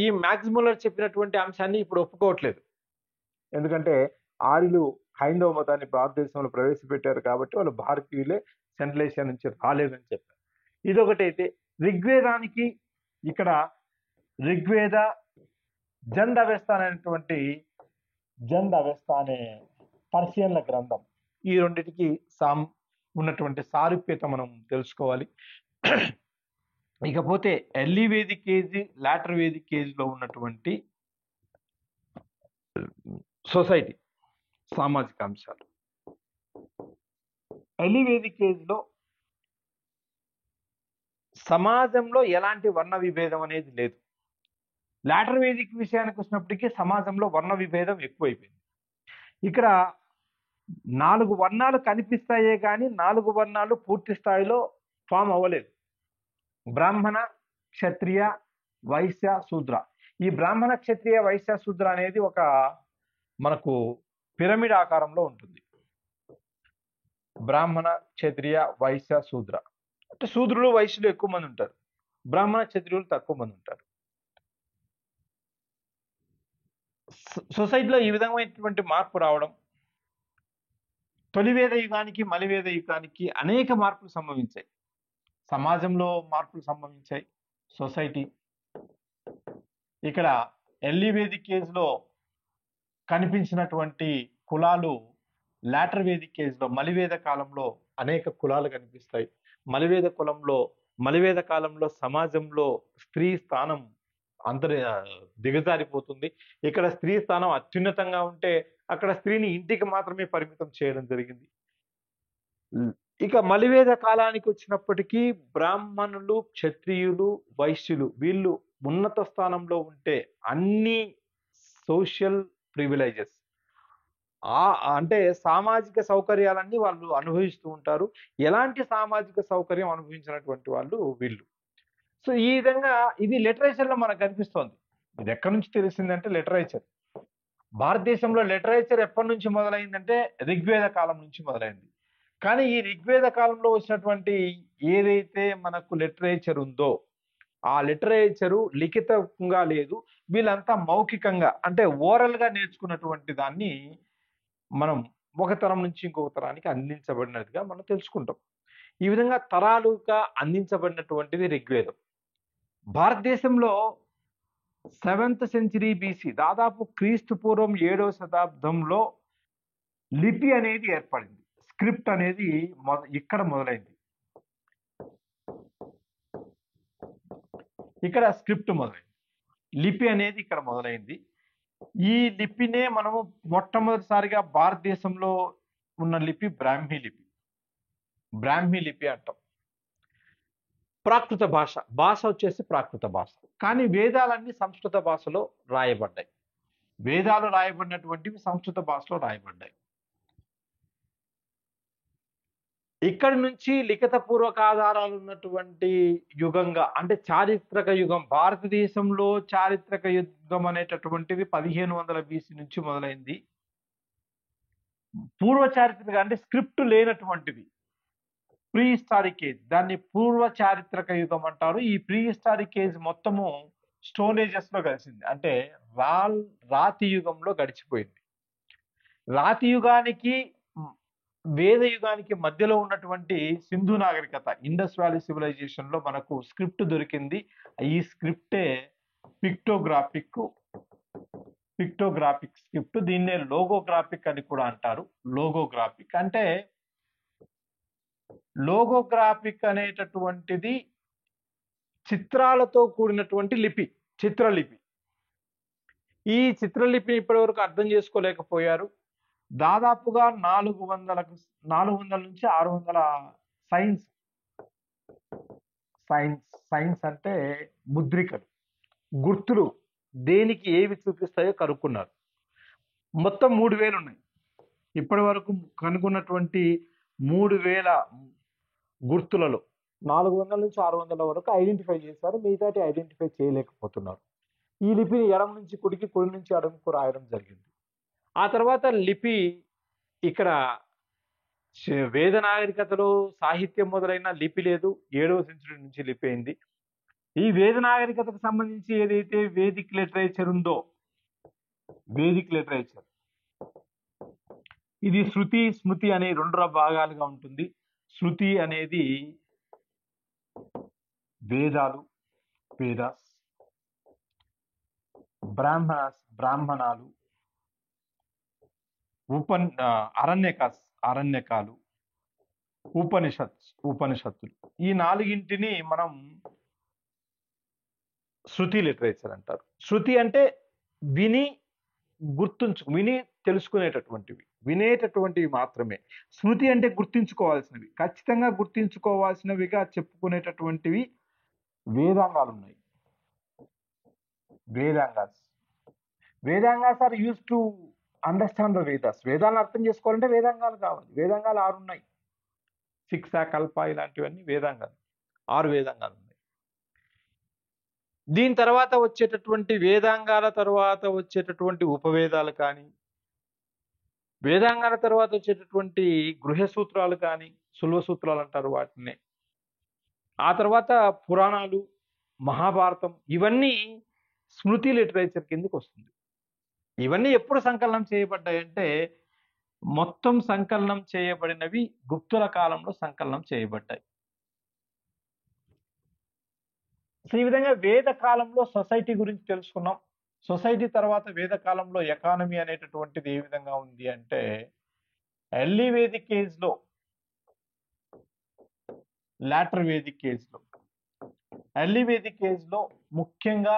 ఈ మ్యాక్స్ ముల్లర్ చెప్పినటువంటి అంశాన్ని ఇప్పుడు ఒప్పుకోవట్లేదు. ఎందుకంటే ఆర్యులు హైందవ మతాన్ని భారతదేశంలో ప్రవేశపెట్టారు కాబట్టి వాళ్ళు భారతీయులే, సెంట్రల్ ఏషియా నుంచి రాలేదని చెప్పారు. ఇదొకటైతే ఋగ్వేదానికి ఇక్కడ ఋగ్వేద జంద్ అవెస్తా అనే పర్షియన్ల గ్రంథం, ఈ రెండింటికి ఉన్నటువంటి సారూప్యత మనం తెలుసుకోవాలి. ఇకపోతే early Vedic age, later Vedic age లో ఉన్నటువంటి సొసైటీ, సామాజిక అంశాలు. ఎర్లీ వేదిక్ ఏజ్ లో సమాజంలో ఎలాంటి వర్ణ విభేదం అనేది లేదు. లాటర్ వేదిక్ విషయానికి వచ్చినప్పటికీ సమాజంలో వర్ణ విభేదం ఎక్కువైపోయింది. ఇక్కడ 4 వర్ణాలు కనిపిస్తాయే కానీ 4 వర్ణాలు పూర్తి స్థాయిలో ఫామ్ అవ్వలేదు. బ్రాహ్మణ, క్షత్రియ, వైశ్య, శూద్ర. ఈ బ్రాహ్మణ, క్షత్రియ, వైశ్య, శూద్ర అనేది ఒక మనకు పిరమిడ్ ఆకారంలో ఉంటుంది. బ్రాహ్మణ, క్షత్రియ, వైశ్య, శూద్ర అంటే శూద్రులు, వైశ్యులు ఎక్కువ మంది ఉంటారు, బ్రాహ్మణ, క్షత్రియులు తక్కువ మంది ఉంటారు. సొసైటీలో ఈ విధమైనటువంటి మార్పు రావడం, తొలివేద యుగానికి మలివేద యుగానికి అనేక మార్పులు సంభవించాయి. సమాజంలో మార్పులు సంభవించాయి, సొసైటీ. ఇక్కడ ఎర్లీ వేదిక్ ఏజ్ లో కనిపించినటువంటి కులాలు లాటర్ వేదిక్ ఏజ్ లో, మలివేద కాలంలో అనేక కులాలు కనిపిస్తాయి. మలివేద కాలంలో సమాజంలో స్త్రీ స్థానం దిగజారిపోతుంది. ఇక్కడ స్త్రీ స్థానం అత్యున్నతంగా ఉంటే అక్కడ స్త్రీని ఇంటికి మాత్రమే పరిమితం చేయడం జరిగింది. ఇక మలివేద కాలానికి వచ్చినప్పటికీ బ్రాహ్మణులు, క్షత్రియులు, వైశ్యులు వీళ్ళు ఉన్నత స్థానంలో ఉంటే అన్ని సోషల్ ప్రివిలేజెస్, అంటే సామాజిక సౌకర్యాలన్నీ వాళ్ళు అనుభవిస్తూ ఉంటారు. ఎలాంటి సామాజిక సౌకర్యం అనుభవించినటువంటి వాళ్ళు వీళ్ళు. సో ఈ విధంగా ఇది లిటరేచర్ లో మనకు కనిపిస్తోంది. ఇది ఎక్కడి నుంచి తెలిసిందంటే లిటరేచర్. భారతదేశంలో లిటరేచర్ ఎప్పటి నుంచి మొదలైందంటే ఋగ్వేద కాలం నుంచి మొదలైంది. కానీ ఈ ఋగ్వేద కాలంలో వచ్చినటువంటి ఏదైతే మనకు లిటరేచర్ ఉందో ఆ లిటరేచరు లిఖితంగా లేదు, వీళ్ళంతా మౌఖికంగా అంటే ఓరల్ గా నేర్చుకున్నటువంటి దాన్ని మనం ఒక తరం నుంచి ఇంకొక తరానికి అందించబడినట్టుగా మనం తెలుసుకుంటాం. ఈ విధంగా తరాలుగా అందించబడినటువంటిది ఋగ్వేదం. భారతదేశంలో 7th century BC, దాదాపు క్రీస్తు పూర్వం 7వ శతాబ్దంలో లిపి అనేది ఏర్పడింది. స్క్రిప్ట్ అనేది ఇక్కడ మొదలైంది. ఇక్కడ స్క్రిప్ట్ మొదలైంది, లిపి అనేది ఇక్కడ మొదలైంది. ఈ లిపినే మనము మొట్టమొదటిసారిగా భారతదేశంలో ఉన్న లిపి బ్రాహ్మీ లిపి అంటాం. ప్రాకృత భాష వచ్చేసి ప్రాకృత భాష. కానీ వేదాలన్నీ సంస్కృత భాషలో రాయబడ్డాయి. వేదాలు రాయబడినటువంటివి సంస్కృత భాషలో రాయబడ్డాయి. ఇక్కడి నుంచి లిఖిత పూర్వక ఆధారాలు ఉన్నటువంటి యుగంగా అంటే చారిత్రక యుగం, భారతదేశంలో చారిత్రక యుగం అనేటటువంటిది 1500 BC నుంచి మొదలైంది. పూర్వ చారిత్రక అంటే స్క్రిప్ట్ లేనటువంటిది ప్రీ హిస్టారిక్ ఏజ్, దాన్ని పూర్వ చారిత్రక యుగం అంటారు. ఈ ప్రీ హిస్టారిక్ ఏజ్ మొత్తము స్టోన్ ఏజెస్ లో కలిసింది, అంటే రాతి యుగంలో గడిచిపోయింది. రాతి యుగానికి వేద యుగానికి మధ్యలో ఉన్నటువంటి సింధు నాగరికత, ఇండస్ వ్యాలీ సివిలైజేషన్ లో మనకు స్క్రిప్ట్ దొరికింది. ఈ స్క్రిప్టే పిక్టోగ్రాఫిక్ స్క్రిప్ట్. దీన్నే లోగోగ్రాఫిక్ అని కూడా అంటారు. లోగోగ్రాఫిక్ అంటే లోగోగ్రాఫిక్ అనేటటువంటిది చిత్రాలతో కూడినటువంటి లిపి, చిత్రలిపి. ఈ చిత్రలిపిని ఇప్పటి వరకు అర్థం చేసుకోలేకపోయారు. దాదాపుగా 400 నుంచి 600 సైన్స్ అంటే ముద్రికలు, గుర్తులు దేనికి ఏవి చూపిస్తాయో కనుక్కున్నారు. మొత్తం 3000 ఉన్నాయి. ఇప్పటి వరకు కనుక్కున్నటువంటి 3000 గుర్తులలో 400 నుంచి 600 వరకు ఐడెంటిఫై చేశారు. మిగతాటి ఐడెంటిఫై చేయలేకపోతున్నారు. ఈ లిపిని ఎడమ నుంచి కుడికి, కుడి నుంచి ఎడమకు రాయడం జరిగింది. ఆ తర్వాత లిపి ఇక్కడ వేద నాగరికతలో సాహిత్యం మొదలైన లిపి లేదు. 7వ సెంచరీ నుంచి లిపి అయింది. ఈ వేద నాగరికతకు సంబంధించి ఏదైతే వేదిక్ లిటరేచర్ ఉందో, వేదిక్ లిటరేచర్ ఇది శృతి స్మృతి అనే 2 భాగాలుగా ఉంటుంది. శృతి అనేది వేదాలు, వేదాస్, బ్రాహ్మణాలు, అరణ్యకాలు, ఉపనిషత్తులు. ఈ 4ంటిని మనం శృతి లిటరేచర్ అంటారు. శృతి అంటే విని విని తెలుసుకునేటటువంటివి, వినేటటువంటివి మాత్రమే. స్మృతి అంటే గుర్తించుకోవాల్సినవి, ఖచ్చితంగా గుర్తించుకోవాల్సినవిగా చెప్పుకునేటటువంటివి వేదాంగాలు ఉన్నాయి. Vedangas are used to understand the Vedas. వేదాలను అర్థం చేసుకోవాలంటే వేదాంగాలు కావాలి. వేదాంగాలు 6 ఉన్నాయి. శిక్ష, కల్ప ఇలాంటివన్నీ వేదాంగాలు. 6 వేదాంగాలు ఉన్నాయి. దీని తర్వాత వచ్చేటటువంటి వేదాంగాల తర్వాత వచ్చేటటువంటి ఉపవేదాలు కానీ, వేదాంగాల తర్వాత వచ్చేటటువంటి గృహ సూత్రాలు కానీ, సుల్వ సూత్రాలు అంటారు వాటిని. ఆ తర్వాత పురాణాలు, మహాభారతం, ఇవన్నీ స్మృతి లిటరేచర్ కిందకి వస్తుంది. ఇవన్నీ ఎప్పుడు సంకలనం చేయబడ్డాయంటే మొత్తం సంకలనం చేయబడినవి గుప్తుల కాలంలో సంకలనం చేయబడ్డాయి. సో ఈ విధంగా వేద కాలంలో సొసైటీ గురించి తెలుసుకున్నాం. సొసైటీ తర్వాత వేద కాలంలో ఎకానమీ అనేటటువంటిది ఏ విధంగా ఉంది అంటే ఎర్లీ వేదిక్ ఏజ్ లో, లాటర్ వేదిక్ ఏజ్ లో, ఎర్లీ వేదిక్ ఏజ్ లో ముఖ్యంగా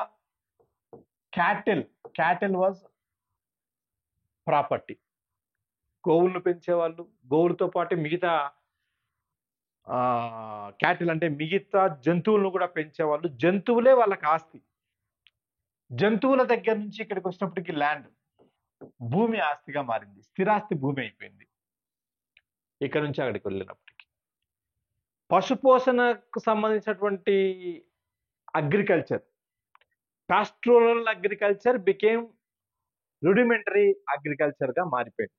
క్యాటిల్ వాజ్ ప్రాపర్టీ. గోవులను పెంచేవాళ్ళు, గోవులతో పాటు మిగతా క్యాటిల్ అంటే మిగతా జంతువులను కూడా పెంచేవాళ్ళు. జంతువులే వాళ్ళకి ఆస్తి. జంతువుల దగ్గర నుంచి ఇక్కడికి వచ్చినప్పటికీ ల్యాండ్, భూమి ఆస్తిగా మారింది. స్థిరాస్తి భూమి అయిపోయింది ఇక్కడ నుంచి అక్కడికి వెళ్ళినప్పటికీ. పశుపోషణకు సంబంధించినటువంటి agriculture, pastoral agriculture became rudimentary agriculture గా మారిపోయింది.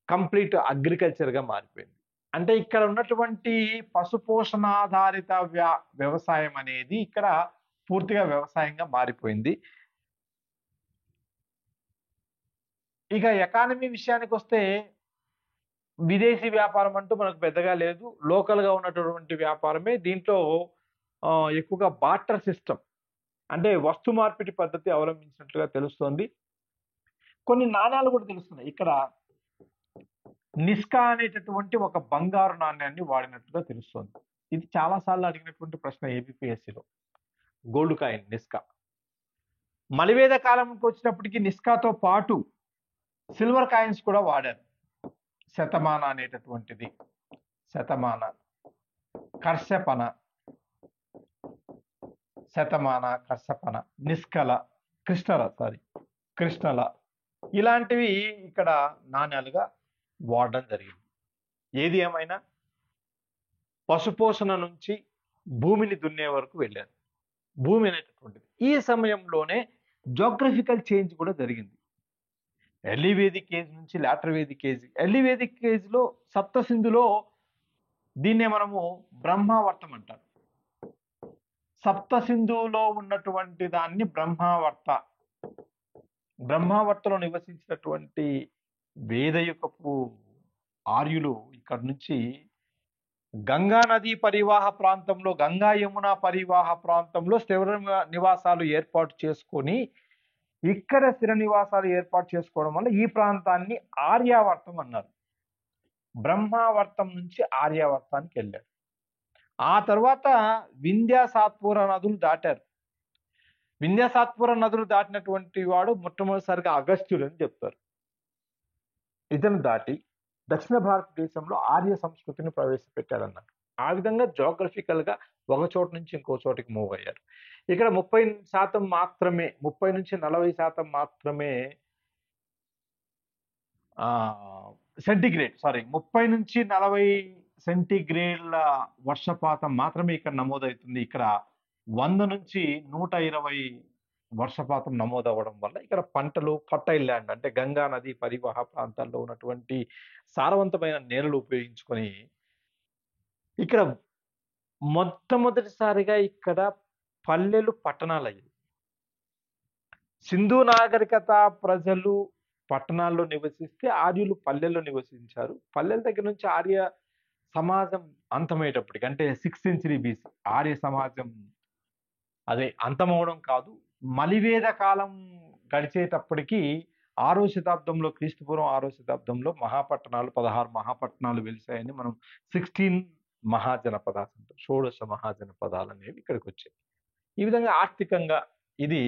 కంప్లీట్ అగ్రికల్చర్ గా మారిపోయింది. అంటే ఇక్కడ ఉన్నటువంటి పశుపోషణాధారిత వ్యవసాయం అనేది ఇక్కడ పూర్తిగా వ్యవసాయంగా మారిపోయింది. ఇక ఎకానమీ విషయానికి వస్తే విదేశీ వ్యాపారం అంటూ మనకు పెద్దగా లేదు. లోకల్ గా ఉన్నటువంటి వ్యాపారమే. దీంట్లో ఎక్కువగా బార్టర్ సిస్టమ్ అంటే వస్తు మార్పిడి పద్ధతి అవలంబించినట్లుగా తెలుస్తోంది. కొన్ని నాణ్యాలు కూడా తెలుస్తున్నాయి. ఇక్కడ నిస్కా అనేటటువంటి ఒక బంగారు నాణ్యాన్ని వాడినట్టుగా తెలుస్తోంది. ఇది చాలా సార్లు అడిగినటువంటి ప్రశ్న ఏబిపిఎస్సిలో. Gold coin నిస్కా. మలివేద కాలంకి వచ్చినప్పటికీ నిస్కాతో పాటు సిల్వర్ కాయిన్స్ కూడా వాడారు. శతమాన అనేటటువంటిది, శతమాన, కర్షపన, శతమాన, కర్షపన, నిస్కల, కృష్ణల ఇలాంటివి ఇక్కడ నాణ్యాలుగా వాడడం జరిగింది. ఏది ఏమైనా పశుపోషణ నుంచి భూమిని దున్నే వరకు వెళ్ళారు. భూమి అనేటటువంటిది. ఈ సమయంలోనే జోగ్రఫికల్ చేంజ్ కూడా జరిగింది. ఎర్లీ వేదిక్ ఏజ్ నుంచి later Vedic age. Early Vedic ఏజ్‌లో సప్తసింధులో దీన్నే మనము బ్రహ్మావర్తం అంటారు. సప్తసింధువులో ఉన్నటువంటి దాన్ని బ్రహ్మావర్త. బ్రహ్మావర్తలో నివసించినటువంటి వేదయుగపు ఆర్యులు ఇక్కడ నుంచి గంగా నదీ పరివాహ ప్రాంతంలో, గంగా యమున పరివాహ ప్రాంతంలో స్థిర నివాసాలు ఏర్పాటు చేసుకొని ఇక్కడ స్థిర నివాసాలు ఏర్పాటు చేసుకోవడం వల్ల ఈ ప్రాంతాన్ని ఆర్యావర్తం అన్నారు. బ్రహ్మావర్తం నుంచి ఆర్యావర్తానికి వెళ్ళారు. ఆ తర్వాత వింధ్య సాత్పుర నదులు దాటారు. వింధ్య సాత్పుర నదులు దాటినటువంటి వాడు మొట్టమొదటిసారిగా అగస్త్యుడు అని చెప్తారు. ఇతను దాటి దక్షిణ భారతదేశంలో ఆర్య సంస్కృతిని ప్రవేశపెట్టారన్నారు. ఆ విధంగా జోగ్రఫికల్ గా ఒక చోట నుంచి ఇంకో చోటికి మూవ్ అయ్యారు. ఇక్కడ 30% మాత్రమే, 30 నుంచి 40% మాత్రమే సెంటిగ్రేడ్, 30 నుంచి 40 సెంటిగ్రేడ్ల వర్షపాతం మాత్రమే ఇక్కడ నమోదవుతుంది. ఇక్కడ 100 నుంచి 120 వర్షపాతం నమోదవ్వడం వల్ల ఇక్కడ పంటలు ఫర్టైల్ ల్యాండ్, అంటే గంగా నది పరివాహ ప్రాంతాల్లో ఉన్నటువంటి సారవంతమైన నేలలు ఉపయోగించుకొని ఇక్కడ మొట్టమొదటిసారిగా ఇక్కడ పల్లెలు పట్టణాలు అయ్యాయి. సింధు నాగరికత ప్రజలు పట్టణాల్లో నివసిస్తే ఆర్యులు పల్లెల్లో నివసించారు. పల్లెల దగ్గర నుంచి ఆర్య సమాజం అంతమయ్యేటప్పటికి, అంటే 6th century BC ఆర్య సమాజం అదే అంతమవడం కాదు, మలివేద కాలం గడిచేటప్పటికి 6వ శతాబ్దంలో, క్రీస్తుపూర్వం 6వ శతాబ్దంలో మహాపట్టణాలు, 16 మహాపట్టణాలు వెలిసాయని మనం 16 మహాజనపదాలు అంటాం. 16 మహాజనపదాలు అనేవి ఇక్కడికి వచ్చాయి. ఈ విధంగా ఆర్థికంగా ఇది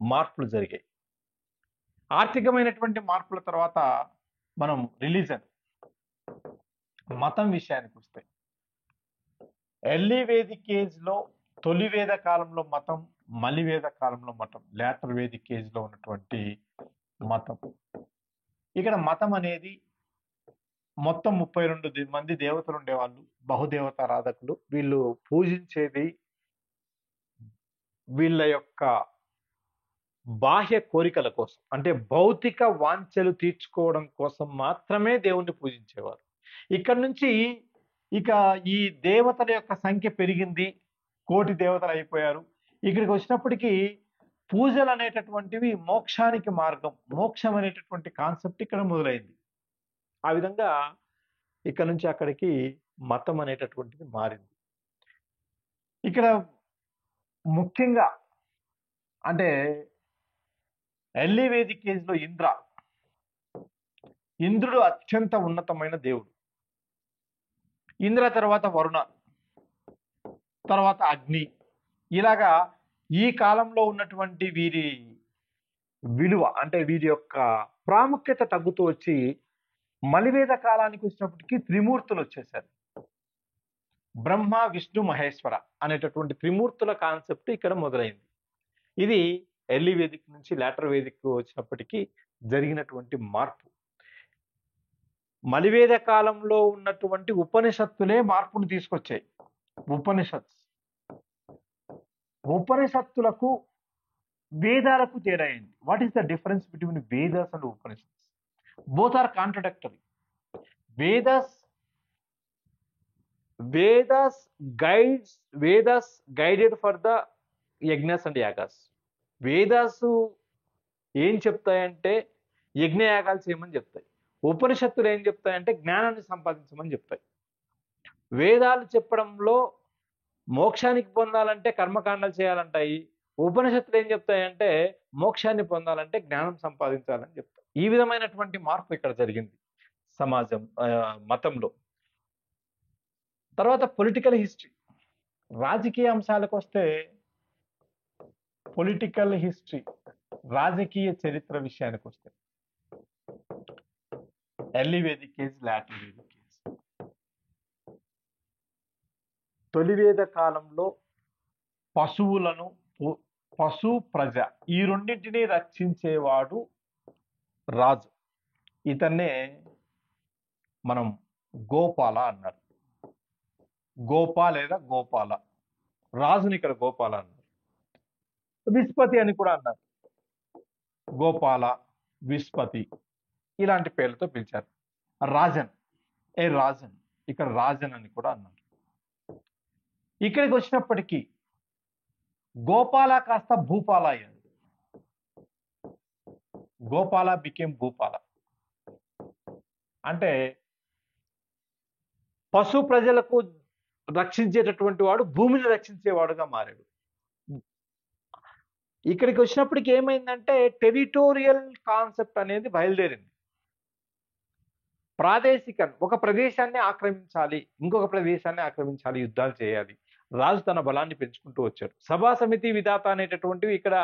మార్పులు జరిగాయి. ఆర్థికమైనటువంటి మార్పుల తర్వాత మనం రిలీజన్, మతం విషయానికి వస్తే, ఎర్లీ వేదిక్ ఏజ్ లో తొలి వేద కాలంలో మతం, మలి వేద కాలంలో మతం, లేటర్ వేదిక్ ఏజ్ లో ఉన్నటువంటి మతం. ఇక్కడ మతం అనేది మొత్తం 32 మంది దేవతలు ఉండేవాళ్ళు, బహుదేవత ఆరాధకులు. వీళ్ళు పూజించేది వీళ్ళ యొక్క బాహ్య కోరికల కోసం, అంటే భౌతిక వాంఛలు తీర్చుకోవడం కోసం మాత్రమే దేవుణ్ణి పూజించేవారు. ఇక్కడ నుంచి ఇక ఈ దేవతల యొక్క సంఖ్య పెరిగింది, 1 కోటి దేవతలు అయిపోయారు. ఇక్కడికి వచ్చినప్పటికీ పూజలు అనేటటువంటివి మోక్షానికి మార్గం, మోక్షం అనేటటువంటి కాన్సెప్ట్ ఇక్కడ మొదలైంది. ఆ విధంగా ఇక్కడ నుంచి అక్కడికి మతం అనేటటువంటిది మారింది. ఇక్కడ ముఖ్యంగా అంటే ఎర్లీ వేదిక్ ఏజ్ లో ఇంద్రుడు అత్యంత ఉన్నతమైన దేవుడు. ఇంద్ర తర్వాత వరుణ, తర్వాత అగ్ని. ఇలాగా ఈ కాలంలో ఉన్నటువంటి వీరి విలువ, అంటే వీరి యొక్క ప్రాముఖ్యత తగ్గుతూ వచ్చి మలివేద కాలానికి వచ్చినప్పటికీ త్రిమూర్తులు వచ్చేసారు. బ్రహ్మ, విష్ణు, మహేశ్వర అనేటటువంటి త్రిమూర్తుల కాన్సెప్ట్ ఇక్కడ మొదలైంది. ఇది ఎర్లీ వేదిక్ నుంచి లేటర్ వేదిక్ వచ్చినప్పటికీ జరిగినటువంటి మార్పు. మలివేద కాలంలో ఉన్నటువంటి ఉపనిషత్తులే మార్పును తీసుకొచ్చాయి. ఉపనిషత్తులకు వేదాలకు తేడా ఏంటి? What is the difference between Vedas and Upanishads? Both are contradictory. Vedas guided for the yajnas and yagas. Vedas ఏం చెప్తాయంటే యజ్ఞయాగాలు చేయమని చెప్తాయి. ఉపనిషత్తులు ఏం చెప్తాయంటే జ్ఞానాన్ని సంపాదించమని చెప్తాయి. వేదాలు చెప్పడంలో మోక్షానికి పొందాలంటే కర్మకాండాలు చేయాలంటాయి. ఉపనిషత్తులు ఏం చెప్తాయంటే మోక్షాన్ని పొందాలంటే జ్ఞానం సంపాదించాలని చెప్తాయి. ఈ విధమైనటువంటి మార్పు ఇక్కడ జరిగింది సమాజం, మతంలో. తర్వాత పొలిటికల్ హిస్టరీ, రాజకీయ అంశాలకు వస్తే పొలిటికల్ హిస్టరీ, రాజకీయ చరిత్ర విషయానికి వస్తే early Vedic age, later Vedic age. తొలి వేద కాలంలో పశువులను, పశు ప్రజ, ఈ రెండింటినీ రక్షించేవాడు రాజు. ఇతన్నే మనం గోపాల అన్నారు. గోప లేదా గోపాల. రాజుని ఇక్కడ గోపాల అన్నారు. విస్పతి అని కూడా అన్నారు. గోపాల, విస్పతి ఇలాంటి పేర్లతో పిలిచారు. రాజన్, ఏ రాజన్, ఇక్కడ రాజన్ అని కూడా అన్నారు. ఇక్కడికి వచ్చినప్పటికీ గోపాల కాస్త భూపాల అయ్యాడు. గోపాల బికేమ్ భూపాల. అంటే పశు ప్రజలకు రక్షించేటటువంటి వాడు భూమిని రక్షించేవాడుగా మారాడు. ఇక్కడికి వచ్చినప్పటికి ఏమైందంటే టెరిటోరియల్ కాన్సెప్ట్ అనేది బయలుదేరింది. ప్రాదేశిక, ఒక ప్రదేశాన్ని ఆక్రమించాలి, ఇంకొక ప్రదేశాన్ని ఆక్రమించాలి, యుద్ధాలు చేయాలి. రాజు తన బలాన్ని పెంచుకుంటూ వచ్చాడు. సభా సమితి విధాత అనేటటువంటివి ఇక్కడ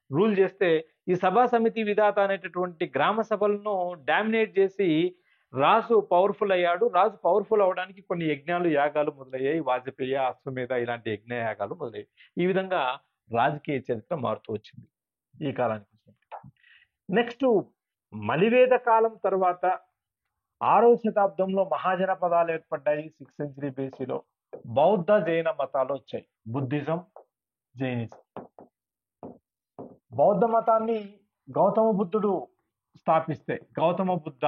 రూల్ చేస్తే, ఈ సభా సమితి విధాత అనేటటువంటి గ్రామ సభలను డామినేట్ చేసి రాజు పవర్ఫుల్ అయ్యాడు. రాజు పవర్ఫుల్ అవడానికి కొన్ని యజ్ఞాలు, యాగాలు మొదలయ్యాయి. వాజపేయ, అశ్వమేధ ఇలాంటి యజ్ఞ యాగాలు మొదలయ్యాయి. ఈ విధంగా రాజకీయ చరిత్ర మారుతూ వచ్చింది ఈ కాలానికి. నెక్స్ట్ మలివేద కాలం తర్వాత 6వ శతాబ్దంలో మహాజనపదాలు ఏర్పడ్డాయి. 6th century బీసీలో బౌద్ధ జైన మతాలు వచ్చాయి. Buddhism, Jainism. బౌద్ధ మతాన్ని గౌతమ బుద్ధుడు స్థాపిస్తే గౌతమ బుద్ధ,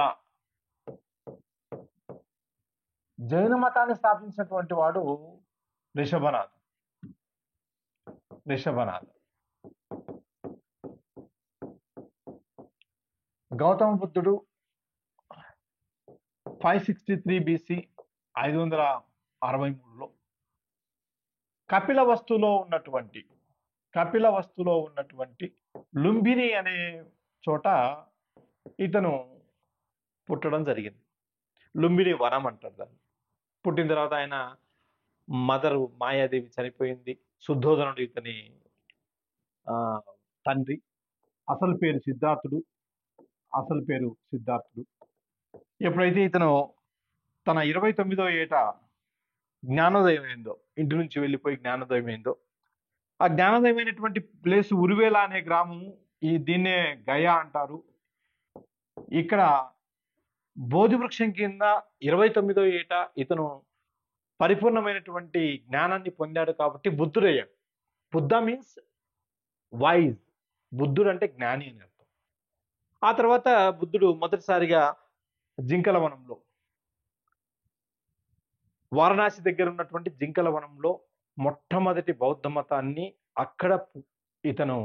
జైన మతాన్ని స్థాపించినటువంటి వాడు రిషభనాథ. గౌతమ బుద్ధుడు 563 బీసీ, 563లో కపిలవస్తులో ఉన్నటువంటి లుంబిని అనే చోట ఇతను పుట్టడం జరిగింది. లుంబిని వనం అంటారు దాన్ని. పుట్టిన తర్వాత ఆయన మదరు మాయాదేవి చనిపోయింది. శుద్ధోదనుడు ఇతని తండ్రి. అసలు పేరు సిద్ధార్థుడు. ఎప్పుడైతే ఇతను తన 29వ ఏట జ్ఞానోదయం అయిందో, ఇంటి నుంచి వెళ్ళిపోయి జ్ఞానోదయం అయిందో, ఆ జ్ఞానోదయమైనటువంటి ప్లేస్ ఉరివేల అనే గ్రామము. దీన్నే గయా అంటారు. ఇక్కడ బోధి వృక్షం కింద 29వ ఏట ఇతను పరిపూర్ణమైనటువంటి జ్ఞానాన్ని పొందాడు కాబట్టి బుద్ధుడయ్యాడు. Buddha means wise. బుద్ధుడు అంటే జ్ఞాని అని అర్థం. ఆ తర్వాత బుద్ధుడు మొదటిసారిగా జింకలవనంలో, వారణాసి దగ్గర ఉన్నటువంటి జింకలవనంలో మొట్టమొదటి బౌద్ధ మతాన్ని అక్కడ ఇతను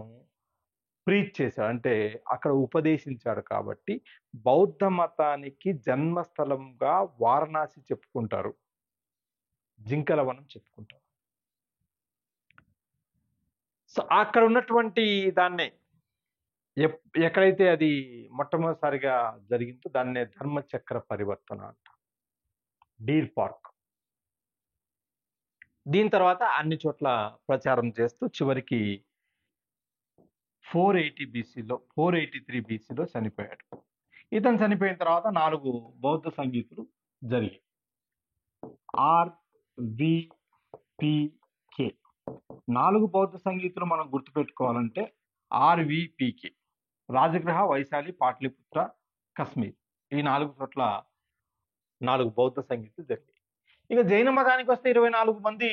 ప్రీచ్ చేశాడు, అంటే అక్కడ ఉపదేశించాడు. కాబట్టి బౌద్ధ మతానికి జన్మస్థలంగా వారణాసి చెప్పుకుంటారు, జింకలవనం చెప్పుకుంటారు. సో అక్కడ ఉన్నటువంటి దాన్నే ఎక్కడైతే అది మొట్టమొదటిసారిగా జరిగిందో దాన్నే ధర్మచక్ర పరివర్తన అంట, డీర్ పార్క్. దీని తర్వాత అన్ని చోట్ల ప్రచారం చేస్తూ చివరికి 483 బీసీలో చనిపోయాడు. ఇతను చనిపోయిన తర్వాత 4 బౌద్ధ సంగీతులు జరిగాయి. RVPK 4 బౌద్ధ సంగీతులు మనం గుర్తుపెట్టుకోవాలంటే RVPK రాజగృహ, వైశాలి, పాట్లిపుత్ర, కశ్మీర్ ఈ 4 చోట్ల 4 బౌద్ధ సంగీతులు జరిగాయి. ఇక జైన మతానికి వస్తే 24 మంది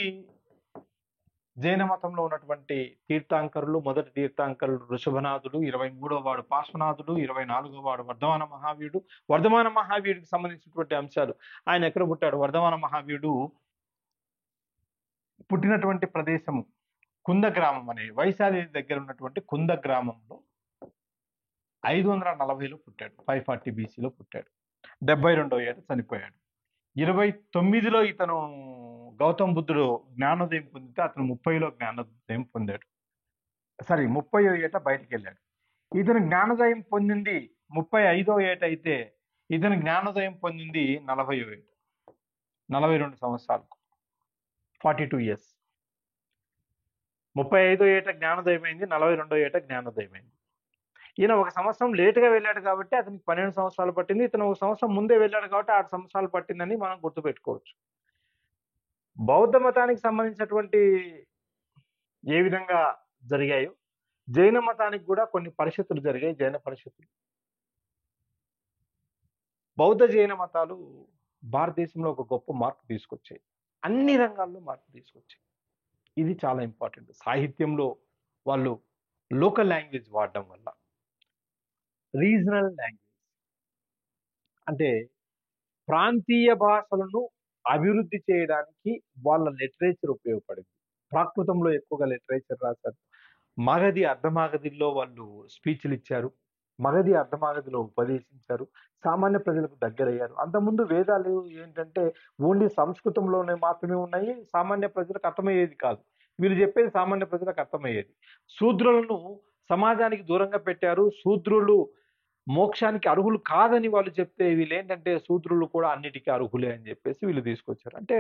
జైన మతంలో ఉన్నటువంటి తీర్థాంకరులు. మొదటి తీర్థాంకరుడు ఋషభనాథుడు, 23వ వాడు పార్శ్వనాథుడు, 24వ వాడు వర్ధమాన మహావీరుడు. వర్ధమాన మహావీరుడికి సంబంధించినటువంటి అంశాలు, ఆయన ఎక్కడ పుట్టాడు? వర్ధమాన మహావీరుడు పుట్టినటువంటి ప్రదేశము కుంద గ్రామం అనే వైశాలి దగ్గర ఉన్నటువంటి కుంద గ్రామంలో 540లో పుట్టాడు. 540 బీసీలో పుట్టాడు. 72వ ఏట చనిపోయాడు. 29లో ఇతను గౌతమ బుద్ధుడు జ్ఞానోదయం పొందితే అతను 30లో జ్ఞానోదయం పొందాడు. 30వ ఏట బయటికి వెళ్ళాడు. ఇతను జ్ఞానోదయం పొందింది 35వ ఏట అయితే ఇతను జ్ఞానోదయం పొందింది 40వ ఏట, 42 సంవత్సరాలకు, 42 years. 35వ ఏట జ్ఞానోదయం అయింది, 42వ ఏట జ్ఞానోదయం అయింది. ఈయన 1 సంవత్సరం లేటుగా వెళ్ళాడు కాబట్టి అతనికి 12 సంవత్సరాలు పట్టింది. ఇతను 1 సంవత్సరం ముందే వెళ్ళాడు కాబట్టి 6 సంవత్సరాలు పట్టిందని మనం గుర్తుపెట్టుకోవచ్చు. బౌద్ధ మతానికి సంబంధించినటువంటి ఏ విధంగా జరిగాయో జైన మతానికి కూడా కొన్ని పరిషత్తులు జరిగాయి, జైన పరిషత్తులు. బౌద్ధ జైన మతాలు భారతదేశంలో ఒక గొప్ప మార్పు తీసుకొచ్చాయి. అన్ని రంగాల్లో మార్పు తీసుకొచ్చాయి. ఇది చాలా ఇంపార్టెంట్. సాహిత్యంలో వాళ్ళు లోకల్ లాంగ్వేజ్ వాడడం వల్ల, రీజనల్ లాంగ్వేజ్ అంటే ప్రాంతీయ భాషలను అభివృద్ధి చేయడానికి వాళ్ళ లిటరేచర్ ఉపయోగపడింది. ప్రాకృతంలో ఎక్కువగా లిటరేచర్ రాశారు. మగధి అర్ధమాగధిలో వాళ్ళు స్పీచ్లు ఇచ్చారు. మగధి అర్ధమాగధిలో ఉపదేశించారు. సామాన్య ప్రజలకు దగ్గరయ్యారు. అంతకుముందు వేదాలు ఏంటంటే ఓన్లీ సంస్కృతంలోనే మాత్రమే ఉన్నాయి. సామాన్య ప్రజలకు అర్థమయ్యేది కాదు. వీళ్ళు చెప్పేది సామాన్య ప్రజలకు అర్థమయ్యేది. శూద్రులను సమాజానికి దూరంగా పెట్టారు. శూద్రులు మోక్షానికి అర్హులు కాదని వాళ్ళు చెప్తే వీళ్ళు ఏంటంటే శూద్రులు కూడా అన్నిటికీ అర్హులే అని చెప్పేసి వీళ్ళు తీసుకొచ్చారు. అంటే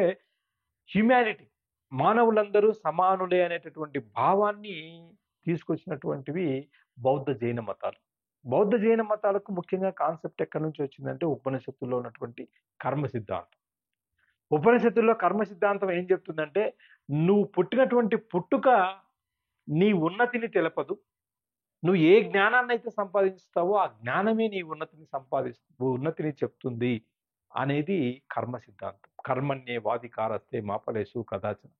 హ్యుమానిటీ, మానవులందరూ సమానులే అనేటటువంటి భావాన్ని తీసుకొచ్చినటువంటివి బౌద్ధ జైన మతాలు. బౌద్ధ జైన మతాలకు ముఖ్యంగా కాన్సెప్ట్ ఎక్కడి నుంచి వచ్చిందంటే ఉపనిషత్తుల్లో ఉన్నటువంటి కర్మ సిద్ధాంతం. ఉపనిషత్తుల్లో కర్మ సిద్ధాంతం ఏం చెప్తుందంటే నువ్వు పుట్టినటువంటి పుట్టుక నీ ఉన్నతిని తెలపదు. నువ్వు ఏ జ్ఞానాన్ని అయితే సంపాదిస్తావో ఆ జ్ఞానమే నీ ఉన్నతిని చెప్తుంది అనేది కర్మ సిద్ధాంతం. కర్మణ్యే వాధికారస్తే మాపలేసు కదాచన.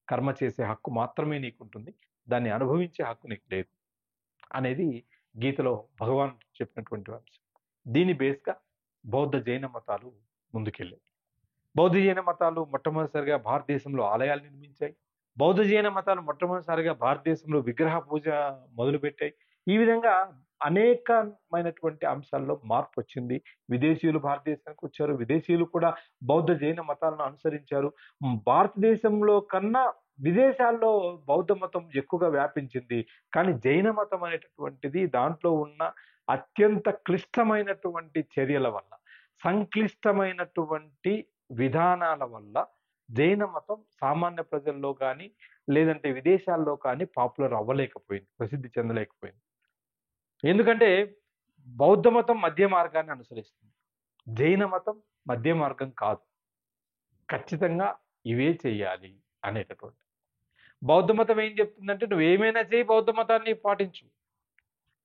కర్మ చేసే హక్కు మాత్రమే నీకుంటుంది, దాన్ని అనుభవించే హక్కు నీకు లేదు అనేది గీతలో భగవాన్ చెప్పినటువంటి అంశం. దీని బేస్గా బౌద్ధ జైన మతాలు ముందుకెళ్ళాయి. బౌద్ధ జైన మతాలు మొట్టమొదటిసారిగా భారతదేశంలో ఆలయాలు నిర్మించాయి. బౌద్ధ జైన మతాలు మొట్టమొదటిసారిగా భారతదేశంలో విగ్రహ పూజ మొదలుపెట్టాయి. ఈ విధంగా అనేకమైనటువంటి అంశాల్లో మార్పు వచ్చింది. విదేశీయులు భారతదేశానికి వచ్చారు. విదేశీయులు కూడా బౌద్ధ జైన మతాలను అనుసరించారు. భారతదేశంలో కన్నా విదేశాల్లో బౌద్ధ మతం ఎక్కువగా వ్యాపించింది. కానీ జైన మతం అనేటటువంటిది దాంట్లో ఉన్న అత్యంత క్లిష్టమైనటువంటి చర్యల వల్ల, సంక్లిష్టమైనటువంటి విధానాల వల్ల జైన మతం సామాన్య ప్రజల్లో కానీ లేదంటే విదేశాల్లో కానీ పాపులర్ అవ్వలేకపోయింది, ప్రసిద్ధి చెందలేకపోయింది. ఎందుకంటే బౌద్ధ మతం మధ్య మార్గాన్ని అనుసరిస్తుంది. జైన మతం మధ్య మార్గం కాదు. ఖచ్చితంగా ఇవే చెయ్యాలి అనేటటువంటి. బౌద్ధ మతం ఏం చెప్తుందంటే నువ్వు ఏమైనా చేయి, బౌద్ధ మతాన్ని పాటించు.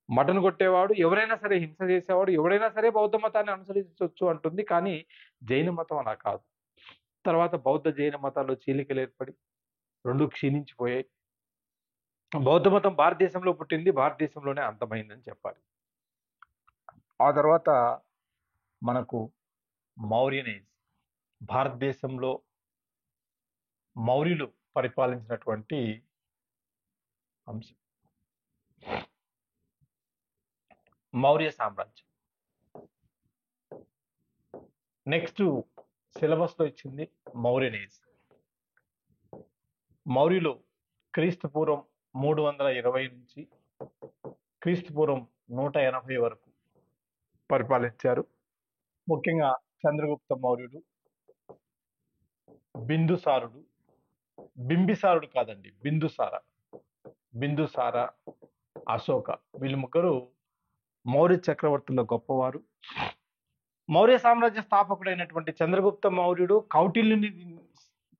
మటన్ కొట్టేవాడు ఎవరైనా సరే, హింస చేసేవాడు ఎవరైనా సరే బౌద్ధ మతాన్ని అనుసరించవచ్చు అంటుంది. కానీ జైన మతం అలా కాదు. తర్వాత బౌద్ధ జైన మతాల్లో చీలికలు ఏర్పడి రెండు క్షీణించిపోయాయి. బౌద్ధ మతం భారతదేశంలో పుట్టింది, భారతదేశంలోనే అంతమైందని చెప్పాలి. ఆ తర్వాత మనకు మౌర్యన్ ఏజ్, భారతదేశంలో మౌర్యులు పరిపాలించినటువంటి అంశం. మౌర్య సామ్రాజ్యం నెక్స్ట్ సిలబస్లో ఇచ్చింది మౌర్యన్ ఏజ్. మౌర్యులు క్రీస్తు పూర్వం 320 నుంచి క్రీస్తు పూర్వం 180 వరకు పరిపాలించారు. ముఖ్యంగా చంద్రగుప్త మౌర్యుడు, బిందుసారుడు, బింబిసారుడు కాదండి, బిందుసార, అశోక, వీళ్ళు ముగ్గురు మౌర్య చక్రవర్తుల గొప్పవారు. మౌర్య సామ్రాజ్య స్థాపకుడైనటువంటి చంద్రగుప్త మౌర్యుడు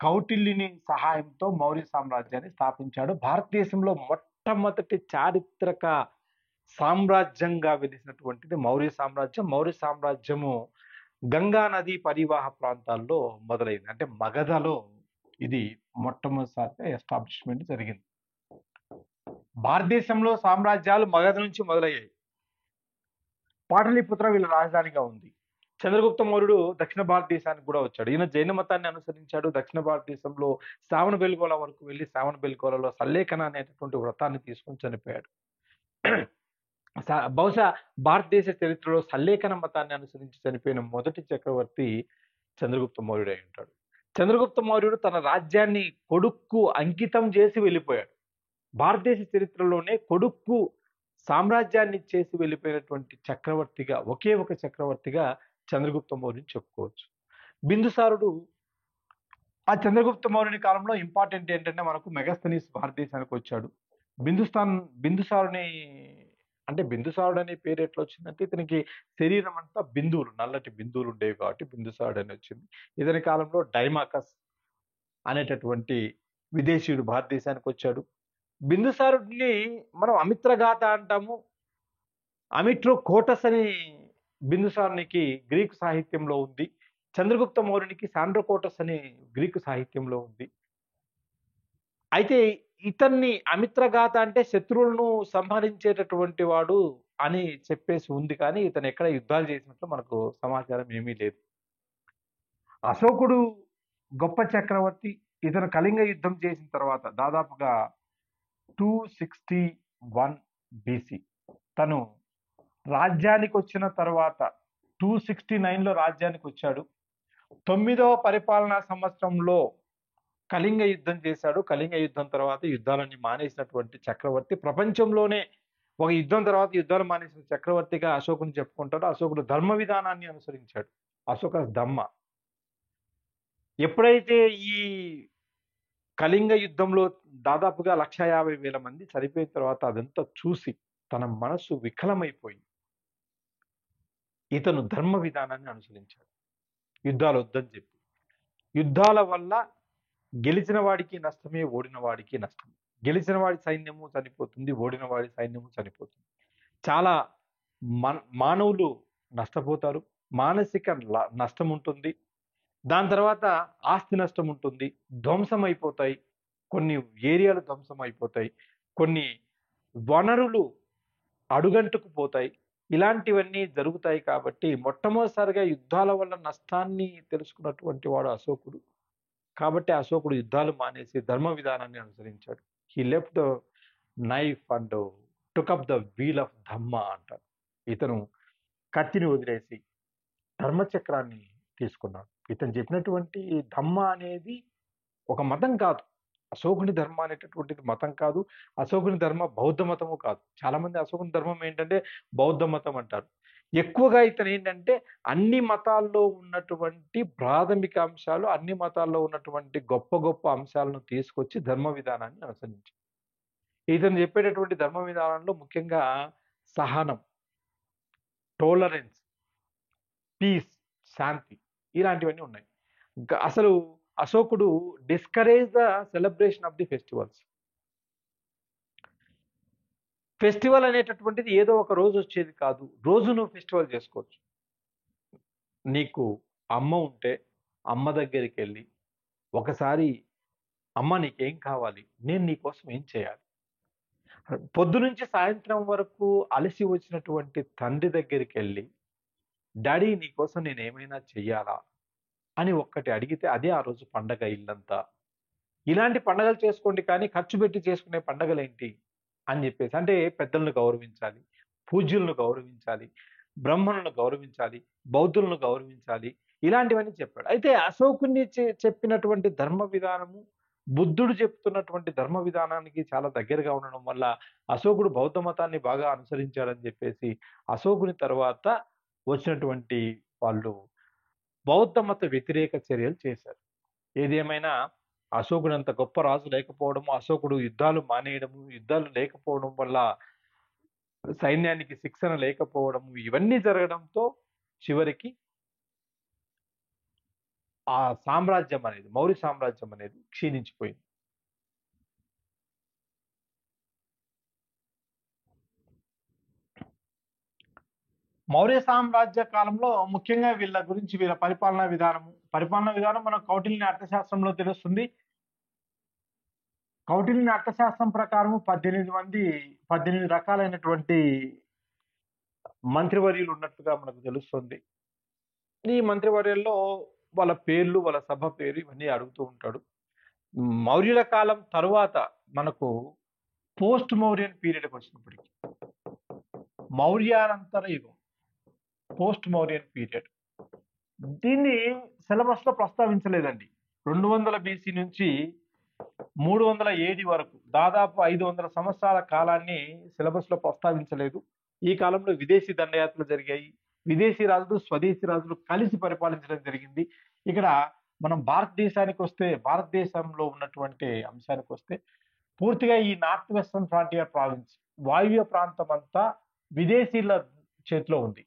కౌటిల్యుని సహాయంతో మౌర్య సామ్రాజ్యాన్ని స్థాపించాడు. భారతదేశంలో మొట్టమొదటి చారిత్రక సామ్రాజ్యంగా వెలిసినటువంటిది మౌర్య సామ్రాజ్యం. మౌర్య సామ్రాజ్యము గంగా నది పరివాహ ప్రాంతాల్లో మొదలైంది. అంటే మగధలో ఇది మొట్టమొదటిసారిగా ఎస్టాబ్లిష్మెంట్ జరిగింది. భారతదేశంలో సామ్రాజ్యాలు మగధ నుంచి మొదలయ్యాయి. పాటలీపుత్ర వీళ్ళ రాజధానిగా ఉంది. చంద్రగుప్త మౌర్యుడు దక్షిణ భారతదేశానికి కూడా వచ్చాడు. ఈయన జైన మతాన్ని అనుసరించాడు. దక్షిణ భారతదేశంలో శ్రావణ బెల్గోళ వరకు వెళ్ళి శ్రావణ బెల్గోళలో సల్లేఖన అనేటటువంటి వ్రతాన్ని తీసుకొని చనిపోయాడు. బహుశా భారతదేశ చరిత్రలో సల్లేఖన మతాన్ని అనుసరించి చనిపోయిన మొదటి చక్రవర్తి చంద్రగుప్త మౌర్యుడు అయి ఉంటాడు. చంద్రగుప్త మౌర్యుడు తన రాజ్యాన్ని కొడుక్కు అంకితం చేసి వెళ్ళిపోయాడు. భారతదేశ చరిత్రలోనే కొడుక్కు సామ్రాజ్యాన్ని చేసి వెళ్ళిపోయినటువంటి చక్రవర్తిగా, ఒకే ఒక చక్రవర్తిగా చంద్రగుప్త మౌర్యుని చెప్పుకోవచ్చు. బిందుసారుడు ఆ చంద్రగుప్త మౌర్యుని కాలంలో ఇంపార్టెంట్ ఏంటంటే మనకు మెగాస్తనీస్ భారతదేశానికి వచ్చాడు. బిందుసారుని అంటే బిందుసారుడు అనే పేరు ఎట్లా వచ్చిందంటే ఇతనికి శరీరం అంతా బిందువులు, నల్లటి బిందువులు ఉండేవి కాబట్టి బిందుసారుడు అని వచ్చింది. ఇతని కాలంలో డైమాకస్ అనేటటువంటి విదేశీయుడు భారతదేశానికి వచ్చాడు. బిందుసారుడిని మనం అమిత్రగాథ అంటాము. అమిట్రో కోటస్ అని బిందుసారునికి గ్రీకు సాహిత్యంలో ఉంది. చంద్రగుప్త మౌర్యునికి సాండ్రోకోటస్ అనే గ్రీకు సాహిత్యంలో ఉంది. అయితే ఇతన్ని అమిత్రఘాత అంటే శత్రువులను సంహరించేటటువంటి వాడు అని చెప్పేసి ఉంది. కానీ ఇతను ఎక్కడ యుద్ధాలు చేసినట్లు మనకు సమాచారం ఏమీ లేదు. అశోకుడు గొప్ప చక్రవర్తి. ఇతను కళింగ యుద్ధం చేసిన తర్వాత దాదాపుగా 261 బీసీ తను రాజ్యానికి వచ్చిన తర్వాత 269లో రాజ్యానికి వచ్చాడు. 9వ పరిపాలనా సంవత్సరంలో కళింగ యుద్ధం చేశాడు. కళింగ యుద్ధం తర్వాత యుద్ధాలన్నీ మానేసినటువంటి చక్రవర్తి. ప్రపంచంలోనే ఒక యుద్ధం తర్వాత యుద్ధాలు మానేసిన చక్రవర్తిగా అశోకుని చెప్పుకుంటాడు. అశోకుడు ధర్మ విధానాన్ని అనుసరించాడు. అశోక ధమ్మ. ఎప్పుడైతే ఈ కళింగ యుద్ధంలో దాదాపుగా 150,000 మంది చనిపోయిన తర్వాత అదంతా చూసి తన మనస్సు వికలమైపోయి ఇతను ధర్మ విధానాన్ని అనుసరించాడు. యుద్ధాలు వద్దని చెప్పి. యుద్ధాల వల్ల గెలిచిన వాడికి నష్టమే, ఓడిన వాడికి నష్టం. గెలిచిన వాడి సైన్యము చనిపోతుంది, ఓడిన వాడి సైన్యము చనిపోతుంది. చాలా మానవులు నష్టపోతారు, మానసిక నష్టం ఉంటుంది, దాని తర్వాత ఆస్తి నష్టం ఉంటుంది, ధ్వంసం అయిపోతాయి, కొన్ని ఏరియాలు ధ్వంసం అయిపోతాయి, కొన్ని వనరులు అడుగంటుకు పోతాయి. ఇలాంటివన్నీ జరుగుతాయి. కాబట్టి మొట్టమొదటిసారిగా యుద్ధాల వల్ల నష్టాన్ని తెలుసుకున్నటువంటి వాడు అశోకుడు. కాబట్టి అశోకుడు యుద్ధాలు మానేసి ధర్మ విధానాన్ని అనుసరించాడు. He left the knife and took up the wheel of dhamma అంటారు. ఇతను కత్తిని వదిలేసి ధర్మచక్రాన్ని తీసుకున్నాడు. ఇతను చెప్పినటువంటి ధమ్మ అనేది ఒక మతం కాదు. అశోకుని ధర్మ అనేటటువంటిది మతం కాదు. అశోకుని ధర్మ బౌద్ధ మతము కాదు. చాలా మంది అశోకుని ధర్మం ఏంటంటే బౌద్ధ మతం అంటారు. ఎక్కువగా ఇతను ఏంటంటే అన్ని మతాల్లో ఉన్నటువంటి ప్రాథమిక అంశాలు, అన్ని మతాల్లో ఉన్నటువంటి గొప్ప గొప్ప అంశాలను తీసుకొచ్చి ధర్మ విధానాన్ని అనుసరించాడు. ఇతను చెప్పేటటువంటి ధర్మ విధానంలో ముఖ్యంగా సహనం, టోలరెన్స్, పీస్, శాంతి ఇలాంటివన్నీ ఉన్నాయి. అసలు అశోకుడు discourage the celebration of the festivals. Festival అనేటటువంటిది ఏదో ఒక రోజు వచ్చేది కాదు. రోజు నువ్వు ఫెస్టివల్ చేసుకోవచ్చు. నీకు అమ్మ ఉంటే అమ్మ దగ్గరికి వెళ్ళి ఒకసారి అమ్మ నీకేం కావాలి, నేను నీకోసం ఏం చేయాలి. పొద్దు నుంచి సాయంత్రం వరకు అలసి వచ్చినటువంటి తండ్రి దగ్గరికి వెళ్ళి డాడీ నీకోసం నేను ఏమైనా చెయ్యాలా అని ఒక్కటి అడిగితే అదే ఆ రోజు పండగ ఇల్లంతా. ఇలాంటి పండగలు చేసుకోండి, కానీ ఖర్చు పెట్టి చేసుకునే పండగలు ఏంటి అని చెప్పేసి. అంటే పెద్దలను గౌరవించాలి, పూజ్యులను గౌరవించాలి, బ్రహ్మణులను గౌరవించాలి, బౌద్ధులను గౌరవించాలి, ఇలాంటివన్నీ చెప్పాడు. అయితే అశోకుని చెప్పినటువంటి ధర్మ విధానము బుద్ధుడు చెప్తున్నటువంటి ధర్మ విధానానికి చాలా దగ్గరగా ఉండడం వల్ల అశోకుడు బౌద్ధ మతాన్ని బాగా అనుసరించాడని చెప్పేసి అశోకుని తర్వాత వచ్చినటువంటి వాళ్ళు బౌద్ధ మత వ్యతిరేక చర్యలు చేశారు. ఏదేమైనా అశోకుడు అంత గొప్ప రాజు లేకపోవడము, అశోకుడు యుద్ధాలు మానేయడము, యుద్ధాలు లేకపోవడం వల్ల సైన్యానికి శిక్షణ లేకపోవడము, ఇవన్నీ జరగడంతో చివరికి ఆ సామ్రాజ్యం అనేది, మౌర్య సామ్రాజ్యం అనేది క్షీణించిపోయింది. మౌర్య సామ్రాజ్య కాలంలో ముఖ్యంగా వీళ్ళ గురించి, వీళ్ళ పరిపాలనా విధానం మనకు కౌటిల్య అర్థశాస్త్రంలో తెలుస్తుంది. కౌటిల్య అర్థశాస్త్రం ప్రకారం 18 రకాలైనటువంటి మంత్రివర్యులు ఉన్నట్టుగా మనకు తెలుస్తుంది. ఈ మంత్రివర్యుల్లో వాళ్ళ పేర్లు, వాళ్ళ సభ పేరు ఇవన్నీ అడుగుతూ ఉంటాడు. మౌర్యుల కాలం తరువాత మనకు పోస్ట్ మౌర్యన్ పీరియడ్కి వచ్చినప్పటికీ మౌర్యానంతర యుగం, పోస్ట్ మౌర్యన్ పీరియడ్, దీన్ని సిలబస్ లో ప్రస్తావించలేదండి. 200 బీసీ నుంచి 300 AD వరకు దాదాపు 500 సంవత్సరాల కాలాన్ని సిలబస్ లో ప్రస్తావించలేదు. ఈ కాలంలో విదేశీ దండయాత్రలు జరిగాయి. విదేశీ రాజులు, స్వదేశీ రాజులు కలిసి పరిపాలించడం జరిగింది. ఇక్కడ మనం భారతదేశానికి వస్తే, భారతదేశంలో ఉన్నటువంటి అంశానికి వస్తే, పూర్తిగా ఈ నార్త్ వెస్టర్న్ ఫ్రాంటియర్ ప్రావిన్స్, వాయువ్య ప్రాంతం అంతా విదేశీల చేతిలో ఉంది.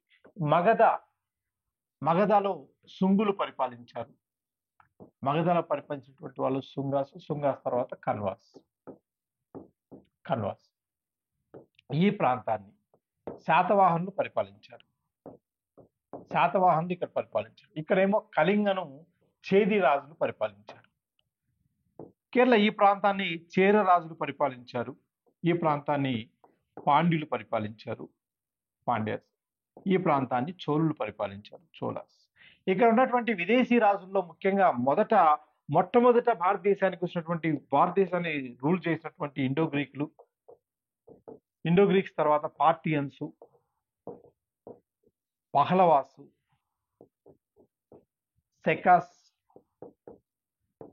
మగధలో సుంగులు పరిపాలించారు. మగధలో పరిపాలించినటువంటి వాళ్ళు సుంగాస్ తర్వాత కన్వాస్. ఈ ప్రాంతాన్ని శాతవాహనులు పరిపాలించారు. శాతవాహనులు ఇక్కడ పరిపాలించారు. ఇక్కడేమో కళింగను చేది రాజులు పరిపాలించారు. కేరళ ఈ ప్రాంతాన్ని చేర రాజులు పరిపాలించారు. ఈ ప్రాంతాన్ని పాండ్యులు పరిపాలించారు, పాండ్యాస్. ఈ ప్రాంతాన్ని చోళులు పరిపాలించారు, చోళాస్. ఇక్కడ ఉన్నటువంటి విదేశీ రాజుల్లో ముఖ్యంగా మొట్టమొదట భారతదేశాన్ని రూల్ చేసినటువంటి ఇండో గ్రీక్స్ తర్వాత పార్టియన్స్, పహలవాసు, సెకాస్,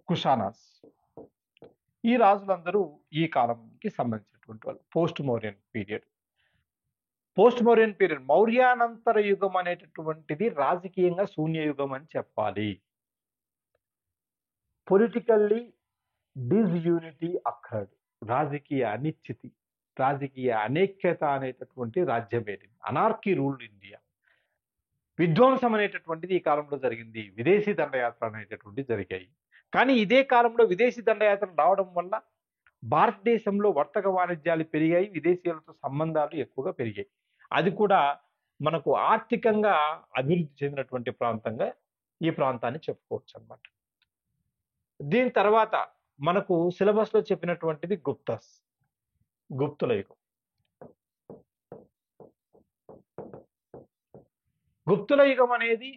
కుషానాస్. ఈ రాజులందరూ ఈ కాలంకి సంబంధించినటువంటి వాళ్ళు. పోస్ట్ మౌర్యన్ పీరియడ్ మౌర్యానంతర యుగం అనేటటువంటిది రాజకీయంగా శూన్య యుగం అని చెప్పాలి. పొలిటికల్లీ డిస్యూనిటీ అక్కర్డ్, రాజకీయ అనిశ్చితి, రాజకీయ అనైక్యత అనేటటువంటి రాజ్యం ఏర్పడింది. Anarchy ruled India. విధ్వంసం అనేటటువంటిది ఈ కాలంలో జరిగింది. విదేశీ దండయాత్ర అనేటటువంటివి జరిగాయి. కానీ ఇదే కాలంలో విదేశీ దండయాత్ర రావడం వల్ల భారతదేశంలో వర్తక వాణిజ్యాలు పెరిగాయి, విదేశీయులతో సంబంధాలు ఎక్కువగా పెరిగాయి. అది కూడా మనకు ఆర్థికంగా అభివృద్ధి చెందినటువంటి ప్రాంతంగా ఈ ప్రాంతాన్ని చెప్పుకోవచ్చు అన్నమాట. దీని తర్వాత మనకు సిలబస్ లో చెప్పినటువంటిది గుప్తుల యుగం. గుప్తుల యుగం అనేది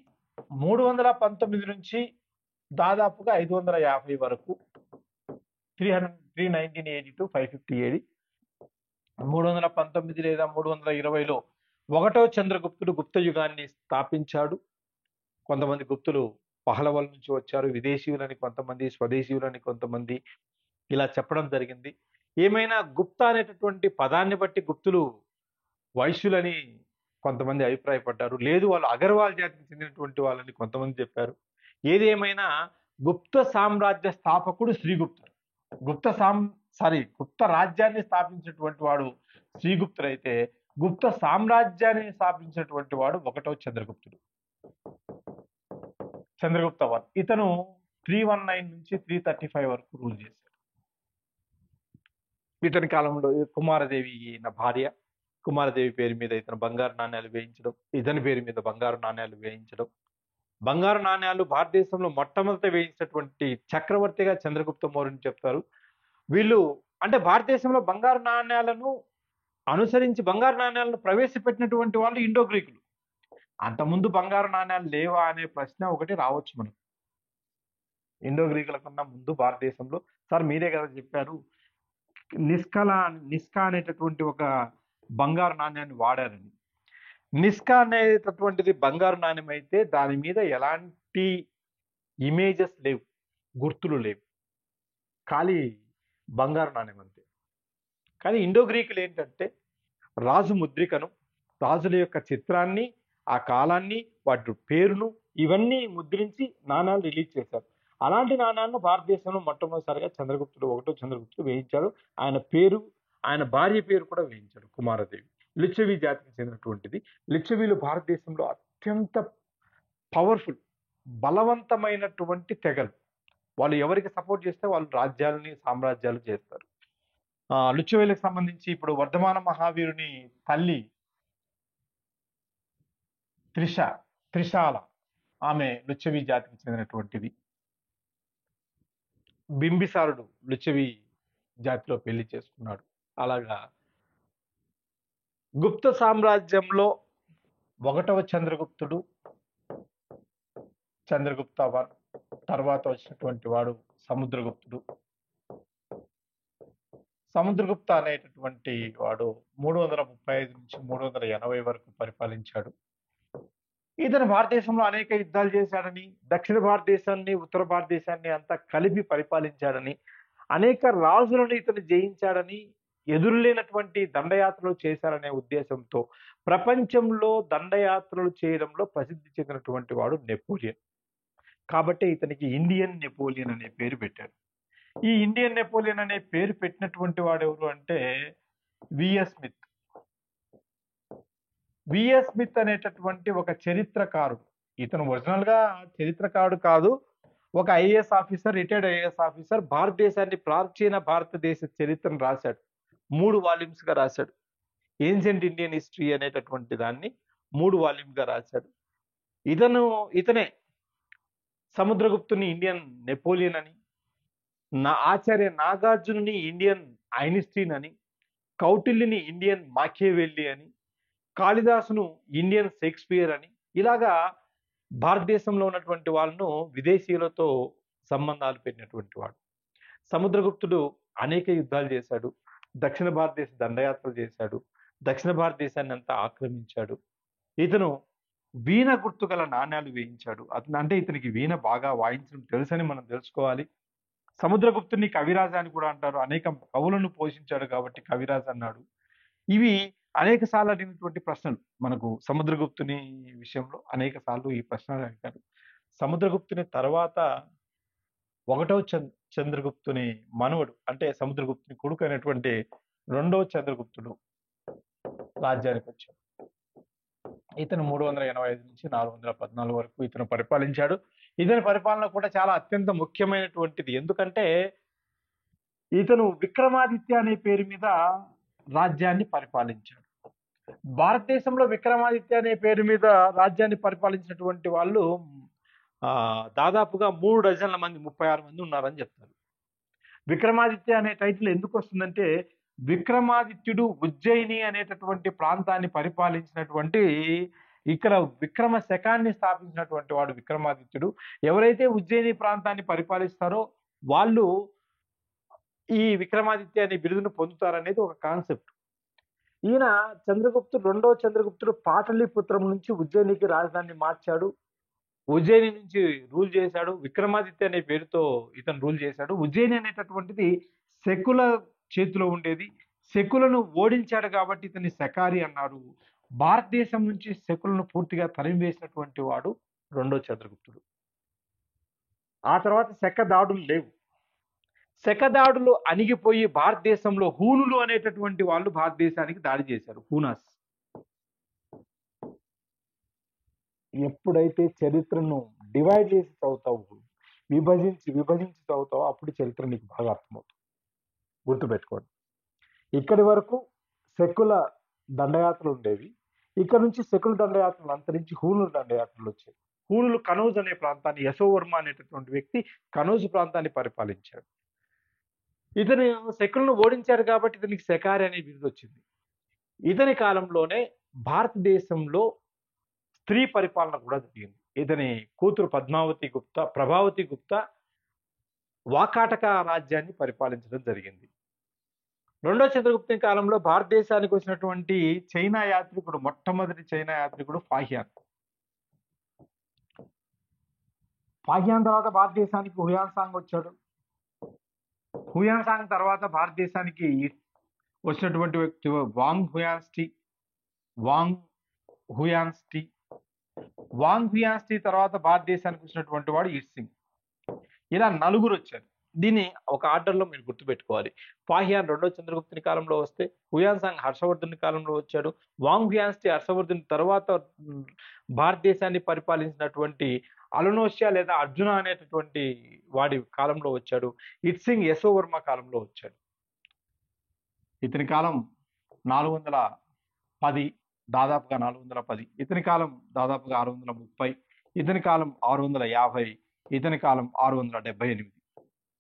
319 నుంచి దాదాపుగా 550 వరకు, 319 AD to 550 AD, 319 లేదా 320లో 1వ చంద్రగుప్తుడు గుప్త యుగాన్ని స్థాపించాడు. కొంతమంది గుప్తులు పహలవల నుంచి వచ్చారు, విదేశీయులని కొంతమంది, స్వదేశీయులని కొంతమంది, ఇలా చెప్పడం జరిగింది. ఏమైనా గుప్త అనేటటువంటి పదాన్ని బట్టి గుప్తులు వైశ్యులని కొంతమంది అభిప్రాయపడ్డారు, లేదు వాళ్ళు అగర్వాల్ జాతికి చెందినటువంటి వాళ్ళని కొంతమంది చెప్పారు. ఏదేమైనా గుప్త సామ్రాజ్య స్థాపకుడు శ్రీగుప్తుడు. గుప్త రాజ్యాన్ని స్థాపించినటువంటి వాడు శ్రీగుప్తుడైతే గుప్త సామ్రాజ్యాన్ని స్థాపించినటువంటి వాడు 1వ చంద్రగుప్త వన్. ఇతను 319 నుంచి 335 వరకు రూల్ చేశాడు. ఇతని కాలంలో కుమారదేవి ఈయన భార్య. కుమారదేవి పేరు మీద ఇతను బంగారు నాణ్యాలు వేయించడం, ఇతని పేరు మీద బంగారు నాణ్యాలు వేయించడం. బంగారు నాణ్యాలు భారతదేశంలో మొట్టమొదట వేయించినటువంటి చక్రవర్తిగా చంద్రగుప్త మౌర్యుని చెప్తారు. వీళ్ళు అంటే భారతదేశంలో బంగారు నాణ్యాలను అనుసరించి బంగారు నాణ్యాలను ప్రవేశపెట్టినటువంటి వాళ్ళు ఇండో గ్రీకులు. అంతకుముందు బంగారు నాణ్యాలు లేవా అనే ప్రశ్న ఒకటి రావచ్చు మనకు. ఇండో గ్రీకుల కన్నా ముందు భారతదేశంలో, సార్ మీరే కదా చెప్పారు నిస్కా అనేటటువంటి ఒక బంగారు నాణ్యాన్ని వాడారని. నిస్కా అనేటటువంటిది బంగారు నాణ్యం అయితే దాని మీద ఎలాంటి ఇమేజెస్ లేవు, గుర్తులు లేవు, ఖాళీ బంగారు నాణ్యం అంతే. కానీ ఇండో గ్రీకులు ఏంటంటే రాజు ముద్రికను, రాజుల యొక్క చిత్రాన్ని, ఆ కాలాన్ని, వాటి పేరును ఇవన్నీ ముద్రించి నాణాలు రిలీజ్ చేశారు. అలాంటి నాణాలను భారతదేశంలో మొట్టమొదటిసారిగా 1వ చంద్రగుప్తుడు వేయించాడు. ఆయన భార్య పేరు కూడా వేయించాడు, కుమారదేవి. లిచ్చవి జాతికి చెందినటువంటిది. లిచ్చవీలు భారతదేశంలో అత్యంత పవర్ఫుల్, బలవంతమైనటువంటి తెగలు. వాళ్ళు ఎవరికి సపోర్ట్ చేస్తే వాళ్ళు సామ్రాజ్యాలు చేస్తారు. లిచ్చవీలకు సంబంధించి ఇప్పుడు వర్ధమాన మహావీరుని తల్లి త్రిశాల, ఆమె లిచ్చవి జాతికి చెందినటువంటిది. బింబిసారుడు లిచ్చవి జాతిలో పెళ్లి చేసుకున్నాడు. అలాగా గుప్త సామ్రాజ్యంలో 1వ చంద్రగుప్త వన్, తర్వాత వచ్చినటువంటి వాడు సముద్రగుప్త అనేటటువంటి వాడు 335 నుంచి 380 వరకు పరిపాలించాడు. ఇతను భారతదేశంలో అనేక యుద్ధాలు చేశాడని, దక్షిణ భారతదేశాన్ని, ఉత్తర భారతదేశాన్ని అంతా కలిపి పరిపాలించాడని, అనేక రాజులను ఇతను జయించాడని, ఎదురులేనటువంటి దండయాత్రలు చేశారనే ఉద్దేశంతో ప్రపంచంలో దండయాత్రలు చేయడంలో ప్రసిద్ధి చెందినటువంటి వాడు నెపోలియన్. కాబట్టి ఇతనికి ఇండియన్ నెపోలియన్ అనే పేరు పెట్టాడు. ఈ ఇండియన్ నెపోలియన్ అనే పేరు పెట్టినటువంటి వాడు ఎవరు అంటే విఎస్ స్మిత్ అనేటటువంటి ఒక చరిత్రకారుడు. ఇతను ఒరిజినల్ గా చరిత్రకారుడు కాదు, ఒక IAS officer, retired IAS officer. ప్రాచీన భారతదేశ చరిత్రను రాశాడు, 3 వాల్యూమ్స్ గా రాశాడు. ఏన్షియంట్ ఇండియన్ హిస్టరీ అనేటటువంటి దాన్ని 3 వాల్యూమ్ గా రాశాడు. ఇతనే సముద్రగుప్తుని ఇండియన్ నెపోలియన్ అని, ఆచార్య నాగార్జునుని ఇండియన్ ఐన్స్టీన్ అని, కౌటిల్యుని ఇండియన్ మాకియావెల్లి అని, కాళిదాసును ఇండియన్ షేక్స్పియర్ అని, ఇలాగా భారతదేశంలో ఉన్నటువంటి వాళ్ళను విదేశీయులతో సంబంధాలు పెట్టినటువంటి వాడు. సముద్రగుప్తుడు అనేక యుద్ధాలు చేశాడు, దక్షిణ భారతదేశ దండయాత్రలు చేశాడు, దక్షిణ భారతదేశాన్ని అంతా ఆక్రమించాడు. ఇతను వీణ గుర్తుగల నాణ్యాలు వేయించాడు. అంటే ఇతనికి వీణ బాగా వాయించడం తెలుసని మనం తెలుసుకోవాలి. సముద్రగుప్తుని కవిరాజు అని కూడా అంటారు. అనేక కవులను పోషించాడు కాబట్టి కవిరాజు అన్నాడు. ఇవి అనేక సార్లు అడిగినటువంటి ప్రశ్నలు. మనకు సముద్రగుప్తుని విషయంలో అనేక సార్లు ఈ ప్రశ్నలు అడిగారు. సముద్రగుప్తుని తర్వాత 1వ చంద్రగుప్తుని మనవడు, అంటే సముద్రగుప్తుని కొడుకు అయినటువంటి 2వ చంద్రగుప్తుడు రాజ్యానికి వచ్చాడు. ఇతను 385 నుంచి 414 వరకు ఇతను పరిపాలించాడు. ఇతని పరిపాలన కూడా చాలా అత్యంత ముఖ్యమైనటువంటిది. ఎందుకంటే ఇతను విక్రమాదిత్య అనే పేరు మీద రాజ్యాన్ని పరిపాలించాడు. భారతదేశంలో విక్రమాదిత్య అనే పేరు మీద రాజ్యాన్ని పరిపాలించినటువంటి వాళ్ళు దాదాపుగా 3 డజన్ల మంది, 36 మంది ఉన్నారని చెప్తారు. విక్రమాదిత్య అనే టైటిల్ ఎందుకు వస్తుందంటే, విక్రమాదిత్యుడు ఉజ్జయిని అనేటటువంటి ప్రాంతాన్ని పరిపాలించినటువంటి, ఇక్కడ విక్రమ శకాన్ని స్థాపించినటువంటి వాడు విక్రమాదిత్యుడు. ఎవరైతే ఉజ్జయిని ప్రాంతాన్ని పరిపాలిస్తారో వాళ్ళు ఈ విక్రమాదిత్య అనే బిరుదును పొందుతారనేది ఒక కాన్సెప్ట్. ఈయన చంద్రగుప్తుడు, 2వ చంద్రగుప్తుడు పాటలీపుత్రం నుంచి ఉజ్జయినికి రాజధానిని మార్చాడు. ఉజ్జయిని నుంచి రూల్ చేశాడు. విక్రమాదిత్య అనే పేరుతో ఇతను రూల్ చేశాడు. ఉజ్జయిని అనేటటువంటిది శకుల చేతిలో ఉండేది. శకులను ఓడించాడు కాబట్టి ఇతన్ని శకారి అన్నారు. భారతదేశం నుంచి శకులను పూర్తిగా తరిమివేసినటువంటి వాడు 2వ చంద్రగుప్తుడు. ఆ తర్వాత శక దాడులు లేవు. శక దాడులు అణిగిపోయి భారతదేశంలో హూనులు అనేటటువంటి వాళ్ళు భారతదేశానికి దాడి చేశారు. హూనాస్. ఎప్పుడైతే చరిత్రను డివైడ్ చేసి చదువుతావు, విభజించి చదువుతావు, అప్పుడు చరిత్ర నీకు బాగా అర్థమవుతుంది. గుర్తుపెట్టుకోండి. ఇక్కడి వరకు శకుల దండయాత్రలు ఉండేవి. ఇక్కడ నుంచి శకుల దండయాత్రలు అంతరించి హూనుల దండయాత్రలు వచ్చాయి. హూనులు కనౌజ్ అనే ప్రాంతాన్ని, యశోవర్మ అనేటటువంటి వ్యక్తి కనౌజ్ ప్రాంతాన్ని పరిపాలించాడు. ఇతను శకులను ఓడించాడు కాబట్టి ఇతనికి శకారి అనే బిరుదు వచ్చింది. ఇతని కాలంలోనే భారతదేశంలో స్త్రీ పరిపాలన కూడా జరిగింది. ఇతని కూతురు ప్రభావతి గుప్తా వాకాటక రాజ్యాన్ని పరిపాలించడం జరిగింది. 2వ చంద్రగుప్తుని కాలంలో భారతదేశానికి వచ్చినటువంటి చైనా యాత్రికుడు, మొట్టమొదటి చైనా యాత్రికుడు ఫాహియాన్. ఫాహియాన్ తర్వాత భారతదేశానికి హుయాన్సాంగ్ వచ్చాడు. హుయాన్సాంగ్ తర్వాత భారతదేశానికి వచ్చినటువంటి వ్యక్తి వాంగ్ హుయాన్స్టీ తర్వాత భారతదేశానికి వచ్చినటువంటి వాడు ఈట్ సింగ్. ఇలా 4 వచ్చారు. దీన్ని ఒక ఆర్డర్లో మీరు గుర్తుపెట్టుకోవాలి. ఫాహియాన్ 2వ చంద్రగుప్తుని కాలంలో వస్తే, హుయాన్సాంగ్ హర్షవర్ధుని కాలంలో వచ్చాడు. వాంగ్ హుయాన్స్టీ హర్షవర్ధుని తర్వాత భారతదేశాన్ని పరిపాలించినటువంటి అలనోషియా లేదా అర్జున అనేటటువంటి వాడి కాలంలో వచ్చాడు. ఇట్ సింగ్ యశోవర్మ కాలంలో వచ్చాడు. ఇతని కాలం 410, దాదాపుగా 410. ఇతని కాలం దాదాపుగా 630. ఇతని కాలం 650. ఇతని కాలం 678.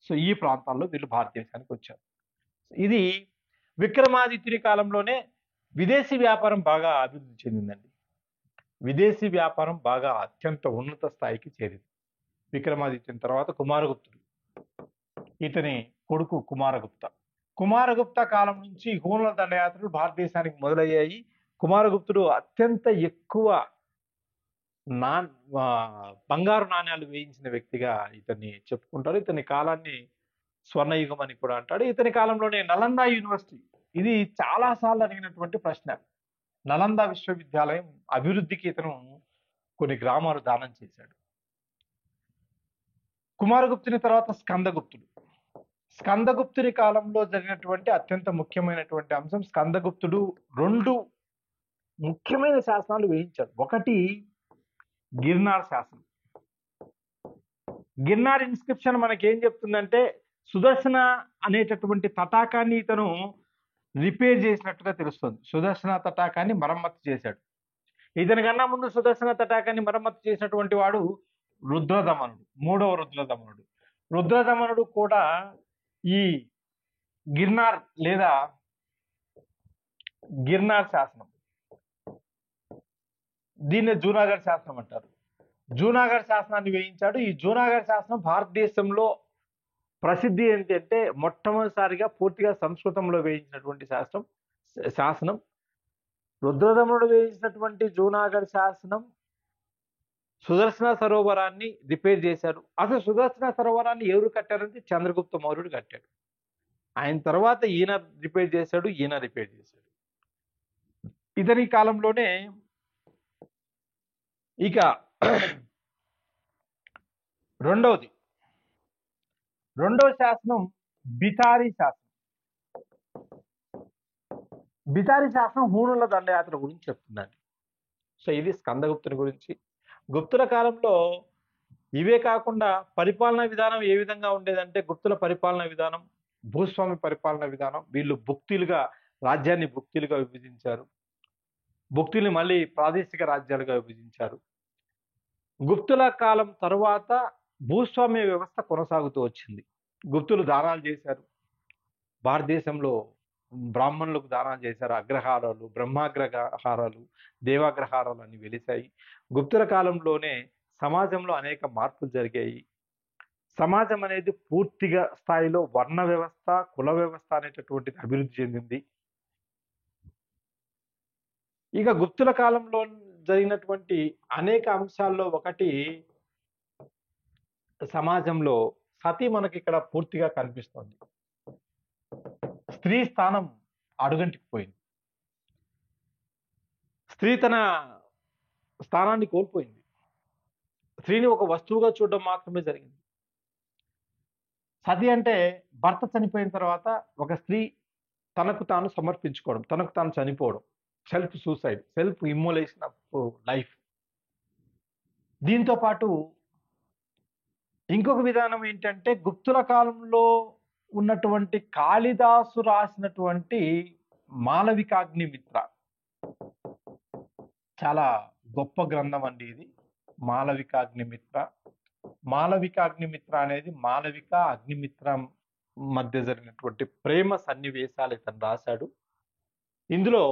సో ఈ ప్రాంతాల్లో వీళ్ళు భారతదేశానికి వచ్చారు. ఇది విక్రమాదిత్యుని కాలంలోనే విదేశీ వ్యాపారం బాగా అభివృద్ధి చెందిందండి. విదేశీ వ్యాపారం బాగా అత్యంత ఉన్నత స్థాయికి చేరింది. విక్రమాదిత్యుని తర్వాత కుమారగుప్తుడు, ఇతని కొడుకు కుమారగుప్త కాలం నుంచి హూనుల దండయాత్రలు భారతదేశానికి మొదలయ్యాయి. కుమారగుప్తుడు అత్యంత ఎక్కువ బంగారు నాణ్యాలు వేయించిన వ్యక్తిగా ఇతన్ని చెప్పుకుంటారు. ఇతని కాలాన్ని స్వర్ణయుగం అని కూడా అంటాడు. ఇతని కాలంలోనే నలంద యూనివర్సిటీ, ఇది చాలా సార్లు అడిగినటువంటి ప్రశ్న. నలంద విశ్వవిద్యాలయం అభివృద్ధికి ఇతను కొన్ని గ్రామాలు దానం చేశాడు. కుమారగుప్తుని తర్వాత స్కందగుప్తుని కాలంలో జరిగినటువంటి అత్యంత ముఖ్యమైనటువంటి అంశం, స్కందగుప్తుడు 2 ముఖ్యమైన శాసనాలు వేయించాడు. ఒకటి గిర్నార్ శాసనం. గిర్నార్ ఇన్స్క్రిప్షన్ మనకేం చెప్తుందంటే, సుదర్శన అనేటటువంటి తటాకాన్ని ఇతను రిపేర్ చేసినట్టుగా తెలుస్తుంది. సుదర్శన తటాకాన్ని మరమ్మతు చేశాడు. ఇతనికన్నా ముందు సుదర్శన తటాకాన్ని మరమ్మతు చేసినటువంటి వాడు రుద్రదమనుడు, మూడవ రుద్రదమనుడు. రుద్రదమనుడు కూడా ఈ గిర్నార్ లేదా గిర్నార్ శాసనం, దీన్నే జూనాగఢ్ శాసనం అంటారు. జూనాగఢ్ శాసనాన్ని వేయించాడు. ఈ జూనాగఢ్ శాసనం భారతదేశంలో ప్రసిద్ధి ఏంటంటే మొట్టమొదటిసారిగా పూర్తిగా సంస్కృతంలో వేయించినటువంటి శాసనం రుద్రదమనుడు వేయించినటువంటి జూనాగఢ్ శాసనం సుదర్శన సరోవరాన్ని రిపేర్ చేశారు. అసలు సుదర్శన సరోవరాన్ని ఎవరు కట్టారంటే చంద్రగుప్త మౌర్యుడు కట్టాడు. ఆయన తర్వాత ఈయన రిపేర్ చేశాడు. ఇతని కాలంలోనే ఇక రెండవ శాసనం బితారి శాసనం. బితారి శాసనం హూణుల దండయాత్ర గురించి చెప్తుందండి. సో ఇది స్కందగుప్తుని గురించి. గుప్తుల కాలంలో ఇవే కాకుండా పరిపాలనా విధానం ఏ విధంగా ఉండేదంటే, గుప్తుల పరిపాలనా విధానం భూస్వామి పరిపాలనా విధానం. వీళ్ళు రాజ్యాన్ని భుక్తులుగా విభజించారు. భుక్తుల్ని మళ్ళీ ప్రాదేశిక రాజ్యాలుగా విభజించారు. గుప్తుల కాలం తరువాత భూస్వామ్య వ్యవస్థ కొనసాగుతూ వచ్చింది. గుప్తులు దానాలు చేశారు. భారతదేశంలో బ్రాహ్మణులకు దానాలు చేశారు. అగ్రహారాలు, బ్రహ్మాగ్రహారాలు, దేవాగ్రహారాలు అన్ని వెలిశాయి. గుప్తుల కాలంలోనే సమాజంలో అనేక మార్పులు జరిగాయి. సమాజం అనేది పూర్తిగా స్థాయిలో వర్ణ వ్యవస్థ, కుల వ్యవస్థ అనేటటువంటిది అభివృద్ధి చెందింది. ఇక గుప్తుల కాలంలో జరిగినటువంటి అనేక అంశాల్లో ఒకటి సమాజంలో సతీ మనకి ఇక్కడ పూర్తిగా కనిపిస్తుంది. స్త్రీ స్థానం అడుగంటికి పోయింది. స్త్రీ తన స్థానాన్ని కోల్పోయింది. స్త్రీని ఒక వస్తువుగా చూడడం మాత్రమే జరిగింది. సతి అంటే భర్త చనిపోయిన తర్వాత ఒక స్త్రీ తనకు తాను సమర్పించుకోవడం, తనకు తాను చనిపోవడం, self suicide, self immolation of life. దీంతో పాటు ఇంకొక విధానం ఏంటంటే, గుప్తుల కాలంలో ఉన్నటువంటి కాళిదాసు రాసినటువంటి మాలవికాగ్నిమిత్ర, చాలా గొప్ప గ్రంథం అండి ఇది. మాలవికాగ్నిమిత్ర అనేది మాలవిక అగ్నిమిత్ర మధ్య జరిగినటువంటి ప్రేమ సన్నివేశాలు ఇతను రాశాడు. ఇందులో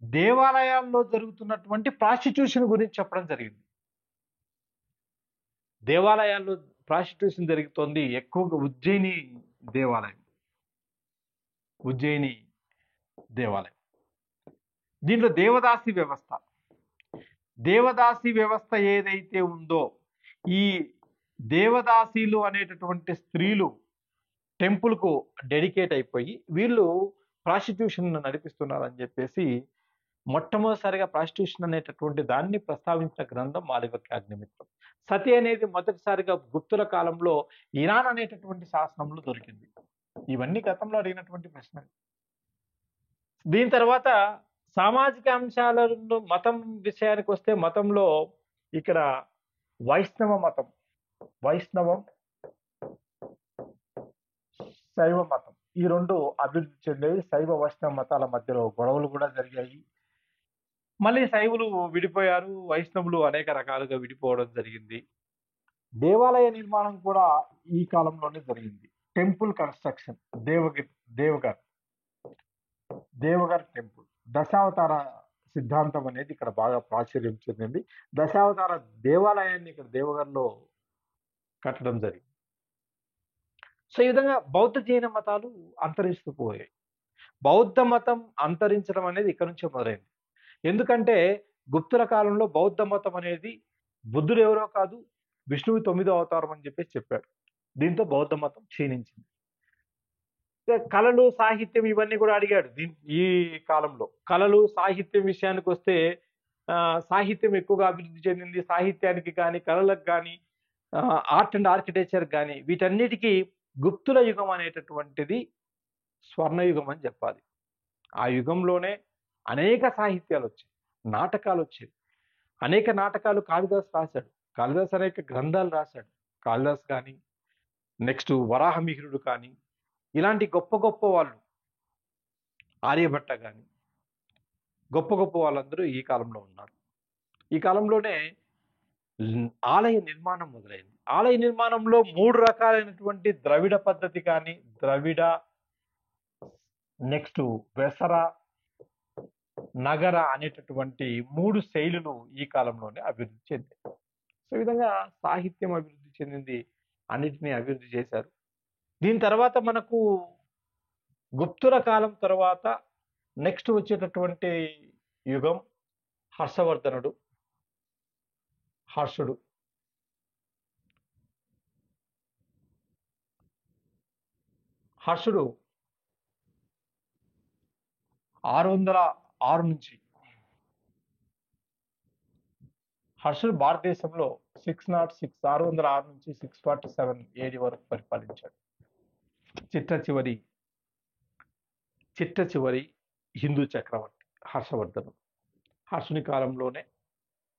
దేవాలయాల్లో జరుగుతున్నటువంటి ప్రాస్టిట్యూషన్ గురించి చెప్పడం జరిగింది. దేవాలయాల్లో ప్రాస్టిట్యూషన్ జరుగుతోంది ఎక్కువగా ఉజ్జయిని దేవాలయం. దీంట్లో దేవదాసి వ్యవస్థ ఏదైతే ఉందో, ఈ దేవదాసీలు అనేటటువంటి స్త్రీలు టెంపుల్కు డెడికేట్ అయిపోయి వీళ్ళు ప్రాస్టిట్యూషన్ నడిపిస్తున్నారని చెప్పేసి మొట్టమొదటిసారిగా ప్రాస్టిట్యూషన్ అనేటటువంటి దాన్ని ప్రస్తావించిన గ్రంథం మాలవికాగ్నిమిత్రం. సతి అనేది మొదటిసారిగా గుప్తుల కాలంలో ఇరాన్ అనేటటువంటి శాసనంలో దొరికింది. ఇవన్నీ గతంలో అడిగినటువంటి ప్రశ్నలు. దీని తర్వాత సామాజిక అంశాలను, మతం విషయానికి వస్తే మతంలో ఇక్కడ వైష్ణవం, శైవ మతం, ఈ రెండు అభివృద్ధి చెందాయి. శైవ వైష్ణవ మతాల మధ్యలో గొడవలు కూడా జరిగాయి. మళ్ళీ శైవులు విడిపోయారు, వైష్ణవులు అనేక రకాలుగా విడిపోవడం జరిగింది. దేవాలయ నిర్మాణం కూడా ఈ కాలంలోనే జరిగింది. టెంపుల్ కన్స్ట్రక్షన్, దేవగర్ టెంపుల్, దశావతార సిద్ధాంతం అనేది ఇక్కడ బాగా ప్రాచుర్యం చెందింది. దశావతార దేవాలయాన్ని ఇక్కడ దేవగర్లో కట్టడం జరిగింది. సో ఈ విధంగా బౌద్ధ జైన మతాలు అంతరిస్తూ పోయాయి. బౌద్ధ మతం అంతరించడం అనేది ఇక్కడ నుంచే మొదలైంది. ఎందుకంటే గుప్తుల కాలంలో బౌద్ధ మతం అనేది బుద్ధుడు ఎవరో కాదు, విష్ణువు 9వ అవతారం అని చెప్పేసి చెప్పాడు. దీంతో బౌద్ధ మతం క్షీణించింది. కళలు, సాహిత్యం ఇవన్నీ కూడా అడిగాడు. ఈ కాలంలో కళలు, సాహిత్యం విషయానికి వస్తే సాహిత్యం ఎక్కువగా అభివృద్ధి చెందింది. సాహిత్యానికి కానీ, కళలకు కానీ, ఆర్ట్ అండ్ ఆర్కిటెక్చర్ కానీ, వీటన్నిటికీ గుప్తుల యుగం అనేటటువంటిది స్వర్ణయుగం అని చెప్పాలి. ఆ యుగంలోనే అనేక సాహిత్యాలు వచ్చాయి, నాటకాలు వచ్చాయి. అనేక నాటకాలు కాళిదాసు రాశాడు. కాళిదాసు అనేక గ్రంథాలు రాశాడు. కాళిదాసు కానీ, నెక్స్ట్ వరాహమిహిరుడు కానీ, ఇలాంటి గొప్ప గొప్ప వాళ్ళు, ఆర్యభట్ట కానీ, గొప్ప గొప్ప వాళ్ళందరూ ఈ కాలంలో ఉన్నారు. ఈ కాలంలోనే ఆలయ నిర్మాణం మొదలైంది. ఆలయ నిర్మాణంలో 3 రకాలైనటువంటి ద్రవిడ పద్ధతి కానీ, ద్రవిడ, నెక్స్ట్ వెసర, నగర అనేటటువంటి 3 శైలులు ఈ కాలంలోనే అభివృద్ధి చెందాయి. సో ఈ విధంగా సాహిత్యం అభివృద్ధి చెందింది. అన్నిటిని అభివృద్ధి చేశారు. దీని తర్వాత మనకు గుప్తుల కాలం తర్వాత నెక్స్ట్ వచ్చేటటువంటి యుగం హర్షవర్ధనుడు, హర్షుడు. హర్షుడు 606 నుంచి హర్షుడు భారతదేశంలో 606 నుంచి 647 ఏడి వరకు పరిపాలించాడు. చిట్ట చివరి హిందూ చక్రవర్తి హర్షవర్ధనుడు. హర్షుని కాలంలోనే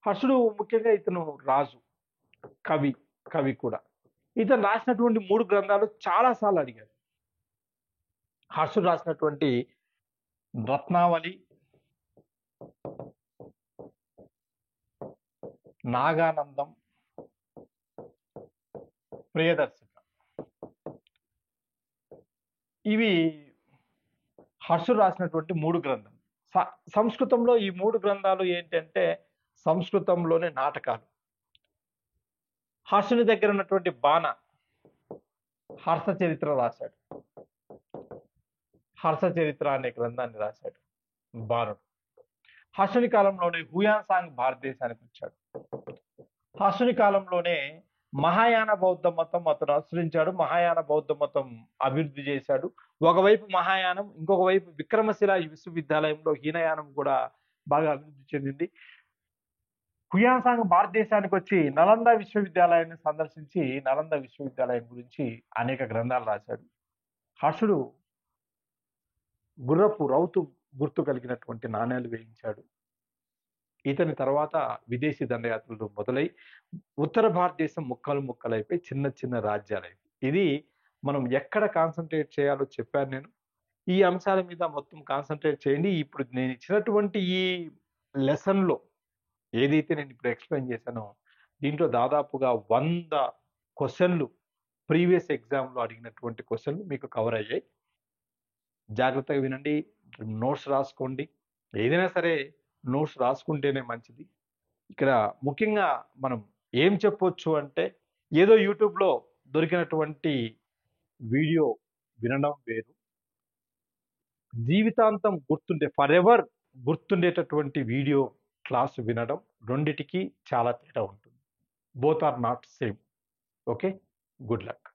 హర్షుడు ముఖ్యంగా ఇతను రాజు, కవి కూడా. ఇతను రాసినటువంటి 3 గ్రంథాలు చాలా సార్లు అడిగారు. హర్షుడు రాసినటువంటి రత్నావళి, నాగానందం, ప్రియదర్శిక, ఇవి హర్షుడు రాసినటువంటి 3 గ్రంథాలు. సంస్కృతంలో ఈ 3 గ్రంథాలు ఏంటంటే సంస్కృతంలోనే నాటకాలు. హర్షుని దగ్గర ఉన్నటువంటి బాణ హర్ష చరిత్ర రాశాడు. హర్ష చరిత్ర అనే గ్రంథాన్ని రాశాడు బాణుడు. హర్షుని కాలంలోనే హుయాన్సాంగ్ భారతదేశానికి వచ్చాడు. హర్షుని కాలంలోనే మహాయాన బౌద్ధ మతం అతను అనుసరించాడు. మహాయాన బౌద్ధ మతం అభివృద్ధి చేశాడు. ఒకవైపు మహాయానం, ఇంకొక వైపు విక్రమశిల విశ్వవిద్యాలయంలో హీనయానం కూడా బాగా అభివృద్ధి చెందింది. హుయాన్సాంగ్ భారతదేశానికి వచ్చి నలంద విశ్వవిద్యాలయాన్ని సందర్శించి నలంద విశ్వవిద్యాలయం గురించి అనేక గ్రంథాలు రాశాడు. హర్షుడు గుర్రపు రౌతు గుర్తు కలిగినటువంటి నాణ్యాలు వేయించాడు. ఇతని తర్వాత విదేశీ దండయాత్రలు మొదలై ఉత్తర భారతదేశం ముక్కలైపోయి చిన్న చిన్న రాజ్యాలైపోయి. ఇది మనం ఎక్కడ కాన్సన్ట్రేట్ చేయాలో చెప్పాను నేను. ఈ అంశాల మీద మొత్తం కాన్సన్ట్రేట్ చేయండి. ఇప్పుడు నేను ఇచ్చినటువంటి ఈ లెసన్లో ఏదైతే నేను ఇప్పుడు ఎక్స్ప్లెయిన్ చేశానో దీంట్లో దాదాపుగా 100 క్వశ్చన్లు ప్రీవియస్ ఎగ్జామ్లో అడిగినటువంటి క్వశ్చన్లు మీకు కవర్ అయ్యాయి. జాగ్రత్తగా వినండి, నోట్స్ రాసుకోండి. ఏదైనా సరే నోట్స్ రాసుకుంటేనే మంచిది. ఇక్కడ ముఖ్యంగా మనం ఏం చెప్పొచ్చు అంటే ఏదో యూట్యూబ్లో దొరికినటువంటి వీడియో వినడం వేరు, జీవితాంతం ఫర్ ఎవర్ గుర్తుండేటటువంటి వీడియో క్లాస్ వినడం, రెండిటికి చాలా తేడా ఉంటుంది. Both are not same. Okay, good luck.